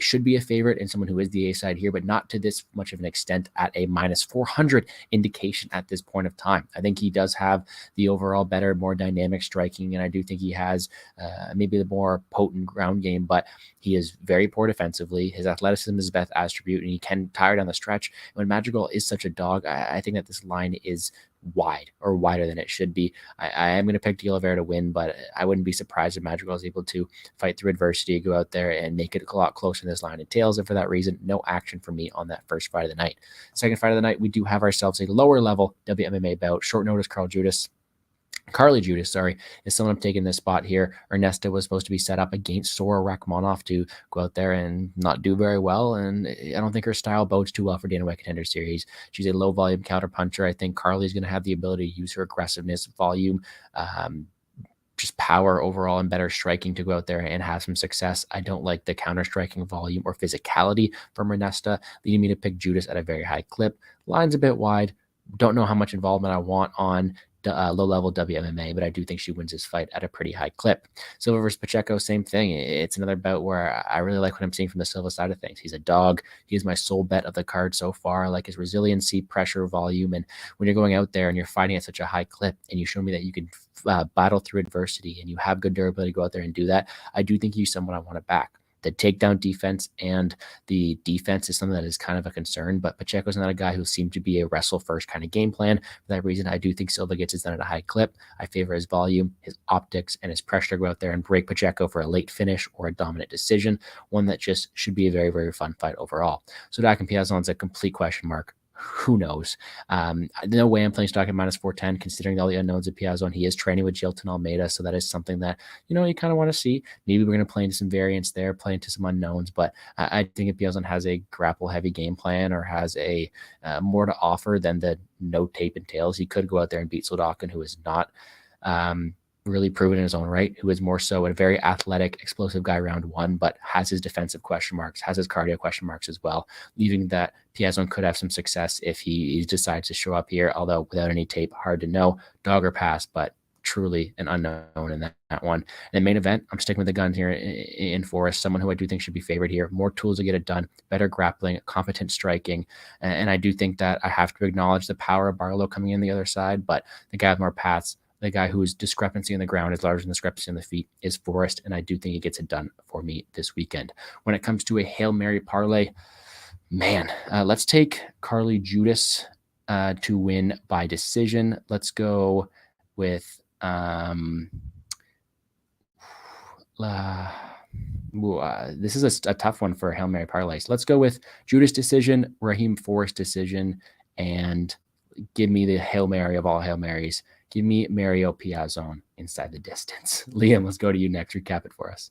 should be a favorite and someone who is the A side here, but not to this much of an extent at a minus 400 indication at this point of time. I think he does have the overall better, more dynamic striking, and I do think he has maybe the more potent ground game, but he is very poor defensively. His athleticism is his best attribute, and he can tire down the stretch. When Madrigal is such a dog, I think that this line is wide or wider than it should be. I am going to pick Oliveira to win, but I wouldn't be surprised if Madrigal is able to fight through adversity, go out there and make it a lot closer in this line and tails. And for that reason, no action for me on that first fight of the night. Second fight of the night, we do have ourselves a lower level WMMA bout. Short notice, Carly Judice, is someone taking this spot here. Ernesta was supposed to be set up against Sora Rachmaninoff to go out there and not do very well, and I don't think her style bodes too well for Dana White Contender Series. She's a low-volume counterpuncher. I think Carly's going to have the ability to use her aggressiveness, volume, just power overall, and better striking to go out there and have some success. I don't like the counter-striking volume or physicality from Ernesta, leading me to pick Judice at a very high clip. Line's a bit wide. Don't know how much involvement I want on low-level WMMA, but I do think she wins this fight at a pretty high clip. Silva versus Pacheco, same thing. It's another bout where I really like what I'm seeing from the Silva side of things. He's a dog. He is my sole bet of the card so far. I like his resiliency, pressure, volume, and when you're going out there and you're fighting at such a high clip and you show me that you can battle through adversity and you have good durability to go out there and do that, I do think he's someone I want to back. The takedown defense and the defense is something that is kind of a concern, but Pacheco's not a guy who seemed to be a wrestle first kind of game plan. For that reason, I do think Silva gets his done at a high clip. I favor his volume, his optics, and his pressure to go out there and break Pacheco for a late finish or a dominant decision, one that just should be a very, very fun fight overall. Soldatkin Piazzon's a complete question mark. Who knows? No way I'm playing stock at minus 410, considering all the unknowns of Piazzon. He is training with Jilton Almeida, so that is something that, you kind of want to see. Maybe we're going to play into some variants there, play into some unknowns, but I think if Piazzon has a grapple-heavy game plan or has a more to offer than the no tape entails, he could go out there and beat Soldatkin, who is not really proven in his own right, who is more so a very athletic, explosive guy round one, but has his defensive question marks, has his cardio question marks as well, leaving that Piazzon could have some success if he decides to show up here, although without any tape, hard to know, dog or pass, but truly an unknown in that one. And the main event, I'm sticking with the guns here in Forrest, someone who I do think should be favored here. More tools to get it done, better grappling, competent striking. And I do think that I have to acknowledge the power of Barlow coming in the other side, but the guy with more paths, the guy whose discrepancy on the ground is larger than discrepancy on the feet is Forrest, and I do think he gets it done for me this weekend. When it comes to a Hail Mary parlay, man, let's take Carly Judice to win by decision. Let's go with Ooh, this is a tough one for Hail Mary parlays. Let's go with Judice decision, Raheem Forrest decision, and give me the Hail Mary of all Hail Marys. Give me Mario Piazzon inside the distance. Liam, let's go to you next. Recap it for us.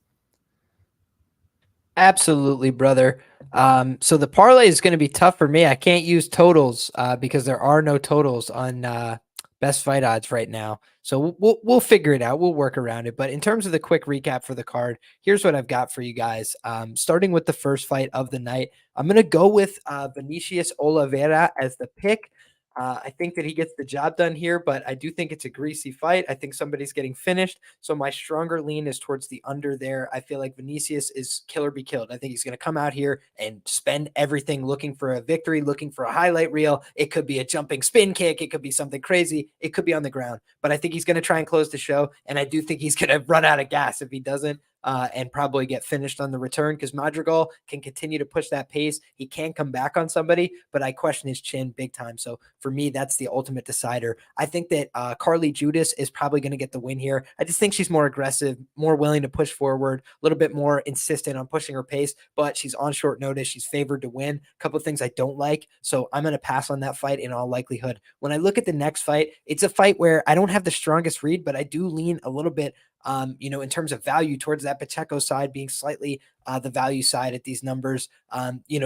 Absolutely, brother. So the parlay is going to be tough for me. I can't use totals because there are no totals on best fight odds right now. So we'll figure it out. We'll work around it. But in terms of the quick recap for the card, here's what I've got for you guys. Starting with the first fight of the night, I'm going to go with Vinicius Oliveira as the pick. I think that he gets the job done here, but I do think it's a greasy fight. I think somebody's getting finished. So my stronger lean is towards the under there. I feel like Vinicius is kill or be killed. I think he's going to come out here and spend everything looking for a victory, looking for a highlight reel. It could be a jumping spin kick. It could be something crazy. It could be on the ground. But I think he's going to try and close the show. And I do think he's going to run out of gas if he doesn't. And probably get finished on the return because Madrigal can continue to push that pace. He can come back on somebody, but I question his chin big time. So for me, that's the ultimate decider. I think that Carly Judice is probably going to get the win here. I just think she's more aggressive, more willing to push forward, a little bit more insistent on pushing her pace, but she's on short notice. She's favored to win. A couple of things I don't like. So I'm going to pass on that fight in all likelihood. When I look at the next fight, it's a fight where I don't have the strongest read, but I do lean a little bit in terms of value towards that Pacheco side being slightly the value side at these numbers.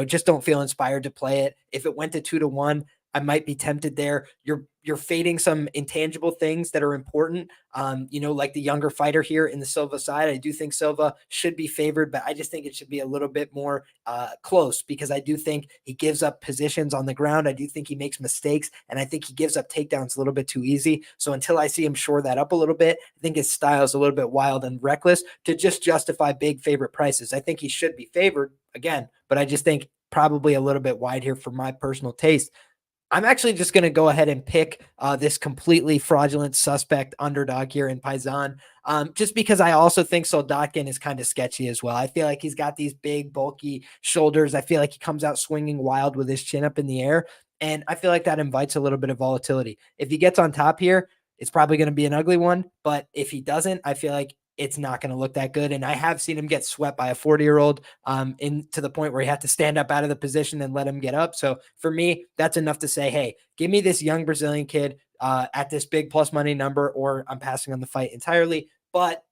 Just don't feel inspired to play it. If it went to 2-1, I might be tempted there. You're fading some intangible things that are important. Like the younger fighter here in the Silva side. I do think Silva should be favored, but I just think it should be a little bit more close because I do think he gives up positions on the ground. I do think he makes mistakes, and I think he gives up takedowns a little bit too easy. So until I see him shore that up a little bit, I think his style is a little bit wild and reckless to just justify big favorite prices. I think he should be favored again, but I just think probably a little bit wide here for my personal taste. I'm actually just going to go ahead and pick this completely fraudulent suspect underdog here in Piazzon, just because I also think Soldatkin is kind of sketchy as well. I feel like he's got these big, bulky shoulders. I feel like he comes out swinging wild with his chin up in the air, and I feel like that invites a little bit of volatility. If he gets on top here, it's probably going to be an ugly one, but if he doesn't, I feel like it's not going to look that good. And I have seen him get swept by a 40-year-old to the point where he had to stand up out of the position and let him get up. So for me, that's enough to say, hey, give me this young Brazilian kid at this big plus money number, or I'm passing on the fight entirely. But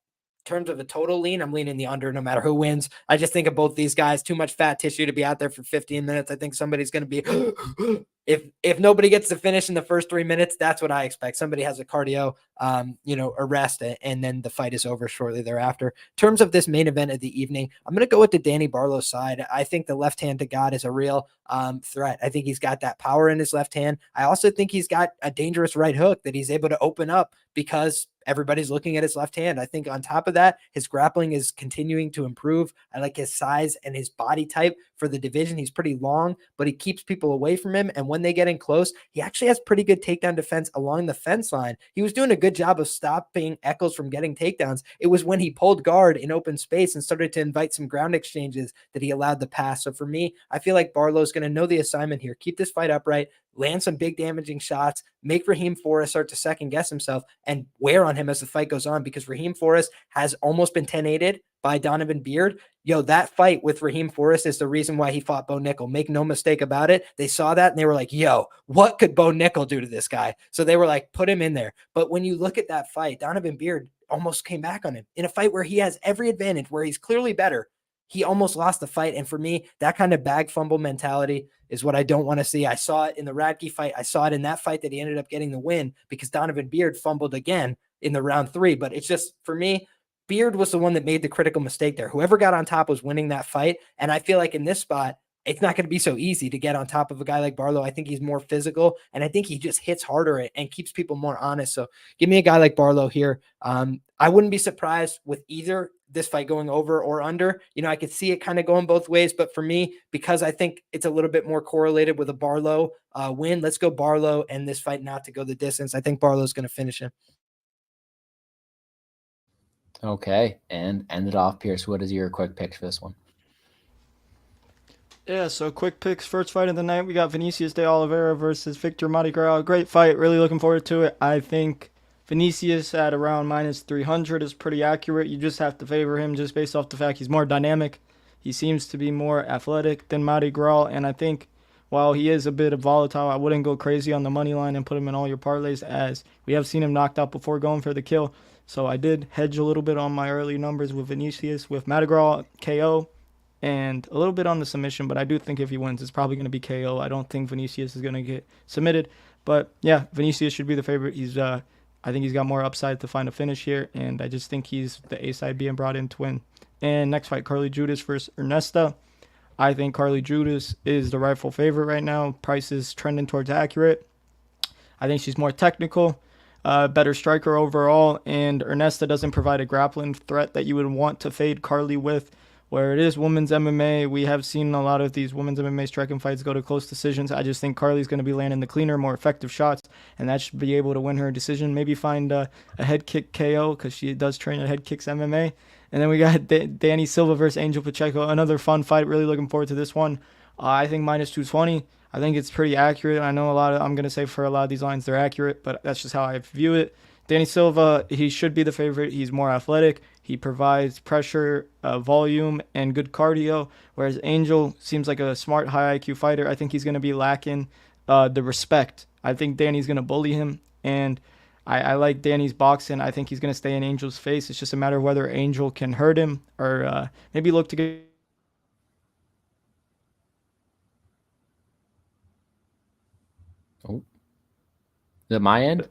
in terms of a total lean, I'm leaning the under no matter who wins. I just think of both these guys, too much fat tissue to be out there for 15 minutes. I think somebody's going to be if nobody gets to finish in the first 3 minutes, that's what I expect. Somebody has a cardio arrest, and then the fight is over shortly thereafter. In terms of this main event of the evening, I'm going to go with the Danny Barlow side. I think the left hand to God is a real threat. I think he's got that power in his left hand. I also think he's got a dangerous right hook that he's able to open up because everybody's looking at his left hand. I think on top of that, his grappling is continuing to improve. I like his size and his body type for the division. He's pretty long, but he keeps people away from him. And when they get in close, he actually has pretty good takedown defense along the fence line. He was doing a good job of stopping Eccles from getting takedowns. It was when he pulled guard in open space and started to invite some ground exchanges that he allowed the pass. So for me, I feel like Barlow's going to know the assignment here. Keep this fight upright, land some big damaging shots, make Raheem Forrest start to second guess himself and wear on him as the fight goes on, because Raheem Forrest has almost been 10-8'd by Donovan Beard. That fight with Raheem Forrest is the reason why he fought Bo Nickel. Make no mistake about it. They saw that and they were like, what could Bo Nickel do to this guy? So they were like, put him in there. But when you look at that fight, Donovan Beard almost came back on him in a fight where he has every advantage, where he's clearly better. He almost lost the fight. And for me, that kind of bag fumble mentality is what I don't want to see. I saw it in the Radke fight. I saw it in that fight that he ended up getting the win because Donovan Beard fumbled again in the round 3. But it's just, for me, Beard was the one that made the critical mistake there. Whoever got on top was winning that fight. And I feel like in this spot, it's not going to be so easy to get on top of a guy like Barlow. I think he's more physical, and I think he just hits harder and keeps people more honest. So give me a guy like Barlow here. I wouldn't be surprised with either this fight going over or under. I could see it kind of going both ways, but for me, because I think it's a little bit more correlated with a Barlow win, let's go Barlow and this fight not to go the distance. I think Barlow's going to finish him. Okay, and end it off, Pierce. What is your quick pick for this one? Yeah, so quick picks. First fight of the night, we got Vinicius de Oliveira versus Victor Madrigal. Great fight. Really looking forward to it. I think Vinicius at around -300 is pretty accurate. You just have to favor him just based off the fact he's more dynamic. He seems to be more athletic than Madrigal, and I think while he is a bit volatile, I wouldn't go crazy on the money line and put him in all your parlays, as we have seen him knocked out before going for the kill. So I did hedge a little bit on my early numbers with Vinicius, with Madrigal KO, and a little bit on the submission, but I do think if he wins, it's probably going to be KO. I don't think Vinicius is going to get submitted, but yeah, Vinicius should be the favorite. I think he's got more upside to find a finish here, and I just think he's the A side being brought in to win. And next fight, Carly Judice versus Ernesta. I think Carly Judice is the rightful favorite right now. Price is trending towards accurate. I think she's more technical, better striker overall, and Ernesta doesn't provide a grappling threat that you would want to fade Carly with. Where it is women's MMA, we have seen a lot of these women's MMA striking fights go to close decisions. I just think Carly's going to be landing the cleaner, more effective shots, and that should be able to win her decision. Maybe find a head kick KO, because she does train at head kicks MMA. And then we got Danny Silva versus Angel Pacheco, another fun fight. Really looking forward to this one. I think -220. I think it's pretty accurate. I know I'm going to say for a lot of these lines they're accurate, but that's just how I view it. Danny Silva, he should be the favorite. He's more athletic. He provides pressure, volume, and good cardio, whereas Angel seems like a smart, high IQ fighter. I think he's going to be lacking the respect. I think Danny's going to bully him, and I like Danny's boxing. I think he's going to stay in Angel's face. It's just a matter of whether Angel can hurt him or maybe look to get... Oh, is it my end?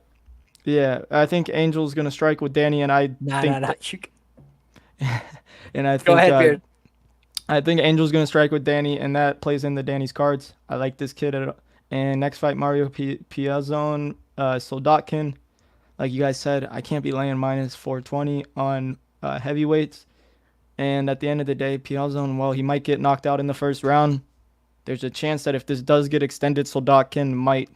Yeah, I think Angel's going to strike with Danny, and I think... And I think, go ahead, Beard. I think Angel's going to strike with Danny, and that plays into Danny's cards. I like this kid. And next fight, Mario Piazzon, Soldatkin. Like you guys said, I can't be laying -420 on heavyweights. And at the end of the day, Piazzon, well, he might get knocked out in the first round. There's a chance that if this does get extended, Soldatkin might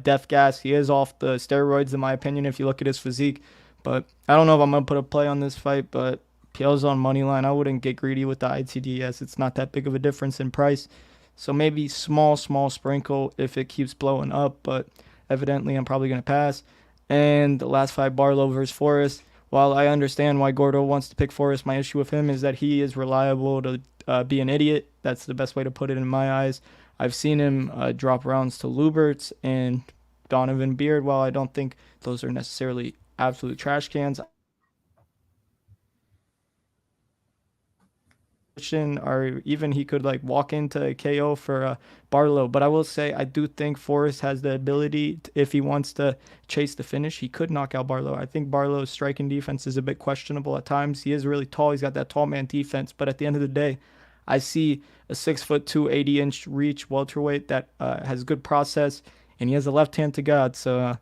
death gas. He is off the steroids, in my opinion, if you look at his physique. But I don't know if I'm going to put a play on this fight, but Piazzon money line, I wouldn't get greedy with the ITDS. It's not that big of a difference in price. So maybe small sprinkle if it keeps blowing up, but evidently I'm probably going to pass. And the last fight, Barlow versus Forrest. While I understand why Gordo wants to pick Forrest, my issue with him is that he is reliable to be an idiot. That's the best way to put it in my eyes. I've seen him drop rounds to Luberts and Donovan Beard. While I don't think those are necessarily absolute trash cans, or even he could like walk into a KO for Barlow. But I will say I do think Forrest has the ability if he wants to chase the finish, he could knock out Barlow. I think Barlow's striking defense is a bit questionable at times. He is really tall. He's got that tall man defense. But at the end of the day, I see a 6'2", 80-inch reach welterweight that has good process, and he has a left hand to God. So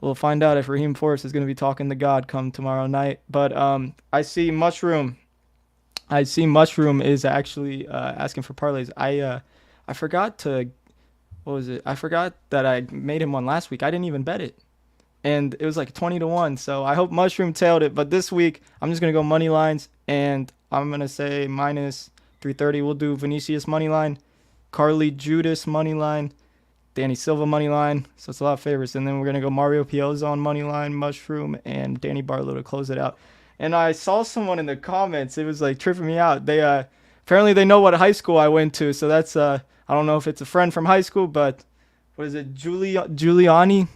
we'll find out if Raheem Forrest is going to be talking to God come tomorrow night. But I see Mushroom is actually asking for parlays. I forgot to, what was it? I forgot that I made him one last week. I didn't even bet it. And it was like 20-1. So I hope Mushroom tailed it. But this week, I'm just going to go money lines. And I'm going to say -330. We'll do Vinicius money line, Carly Judice money line, Danny Silva money line. So it's a lot of favorites. And then we're going to go Mario Piazzon money line, Mushroom, and Danny Barlow to close it out. And I saw someone in the comments. It was like tripping me out. They apparently they know what high school I went to. So that's I don't know if it's a friend from high school, but what is it, Giuliani?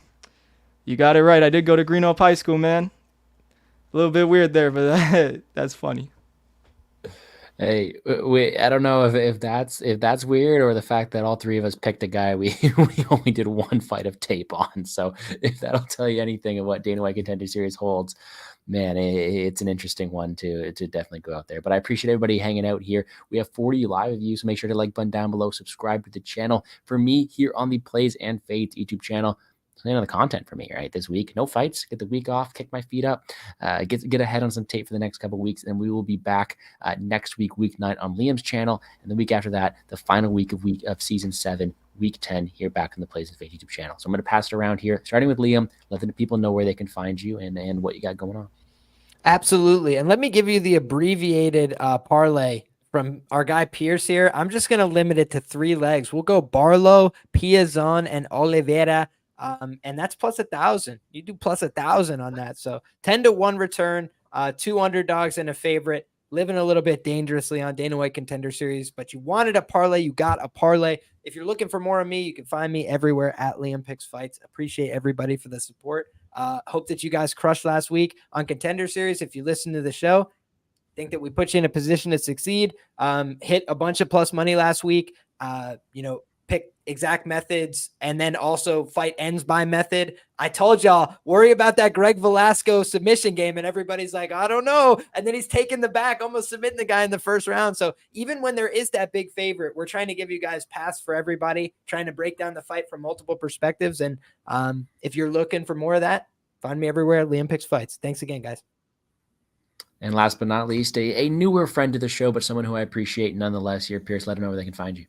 You got it right. I did go to Green Oak High School, man. A little bit weird there, but that's funny. Hey, I don't know if that's weird, or the fact that all three of us picked a guy we only did one fight of tape on. So if that'll tell you anything of what Dana White Contender Series holds, man, it's an interesting one to definitely go out there. But I appreciate everybody hanging out here. We have 40 live views, so make sure to like button down below, subscribe to the channel. For me here on the Plays and Fades YouTube channel, another content for me right this week. No fights, get the week off, kick my feet up, get ahead on some tape for the next couple of weeks, and we will be back next week, week 9 on Liam's channel, and the week after that, the final week of season 7, week 10 here back on the Plays and Fades YouTube channel. So I'm going to pass it around here, starting with Liam, letting the people know where they can find you and what you got going on. Absolutely. And let me give you the abbreviated parlay from our guy Pierce here. I'm just going to limit it to 3 legs. We'll go Barlow, Piazzon, and Oliveira. And that's plus 1,000. You do plus 1,000 on that. So 10-1 return, 2 underdogs and a favorite. Living a little bit dangerously on Dana White Contender Series, but you wanted a parlay, you got a parlay. If you're looking for more of me, you can find me everywhere at LiamPicksFights. Appreciate everybody for the support. Hope that you guys crushed last week on Contender Series. If you listen to the show, think that we put you in a position to succeed. Hit a bunch of plus money last week. Pick exact methods and then also fight ends by method. I told y'all, worry about that Greg Velasco submission game, and everybody's like, I don't know. And then he's taking the back, almost submitting the guy in the first round. So even when there is that big favorite, we're trying to give you guys pass for everybody, trying to break down the fight from multiple perspectives. And if you're looking for more of that, find me everywhere at LiamPicksFights. Thanks again, guys. And last but not least, a newer friend to the show, but someone who I appreciate nonetheless here, Pierce. Let them know where they can find you.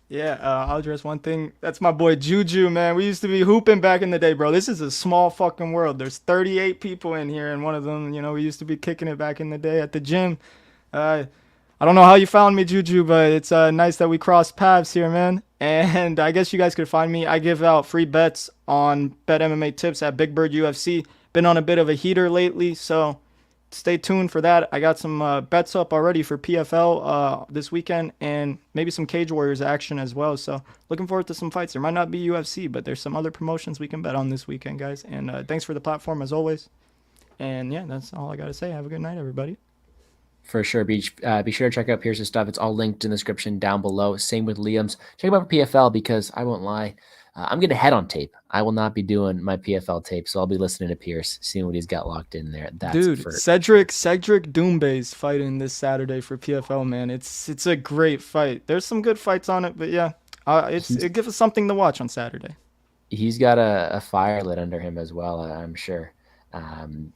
Yeah, I'll address one thing. That's my boy Juju, man. We used to be hooping back in the day, bro. This is a small fucking world. There's 38 people in here, and one of them, we used to be kicking it back in the day at the gym. I don't know how you found me, Juju, but it's nice that we crossed paths here, man. And I guess you guys could find me. I give out free bets on Bet MMA Tips at BigBird UFC. Been on a bit of a heater lately, so stay tuned for that. I got some bets up already for PFL this weekend and maybe some Cage Warriors action as well. So looking forward to some fights. There might not be UFC, but there's some other promotions we can bet on this weekend, guys. And thanks for the platform as always. And yeah, that's all I got to say. Have a good night, everybody. For sure. Be sure to check out Pierce's stuff. It's all linked in the description down below. Same with Liam's. Check him out for PFL because I won't lie. I'm getting ahead on tape. I will not be doing my PFL tape, so I'll be listening to Pierce, seeing what he's got locked in there. Dude, Cedric Doombay's fighting this Saturday for PFL, man. It's a great fight. There's some good fights on it, but yeah, it gives us something to watch on Saturday. He's got a fire lit under him as well, I'm sure.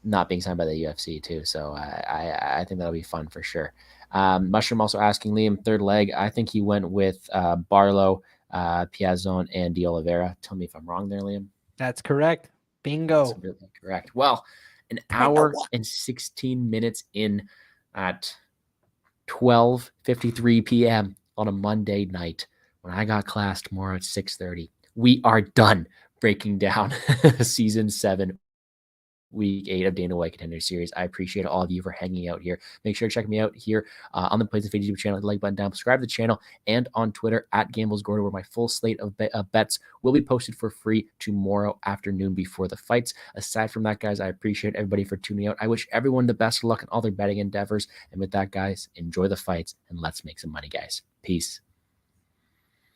Not being signed by the UFC too, so I think that'll be fun for sure. Mushroom also asking Liam, third leg. I think he went with Barlow, Piazzon, and Oliveira. Tell me if I'm wrong there, Liam. That's correct. Bingo. That's absolutely correct. Well, an hour and 16 minutes in at 12:53 p.m. on a Monday night when I got class tomorrow at 6:30. We are done breaking down season 7. Week 8 of Dana White Contender Series. I appreciate all of you for hanging out here. Make sure to check me out here on the Plays and Fade YouTube channel. Hit the like button down. Subscribe to the channel and on Twitter at GamblesGordo, where my full slate of bets will be posted for free tomorrow afternoon before the fights. Aside from that, guys, I appreciate everybody for tuning out. I wish everyone the best of luck in all their betting endeavors. And with that, guys, enjoy the fights and let's make some money, guys. Peace.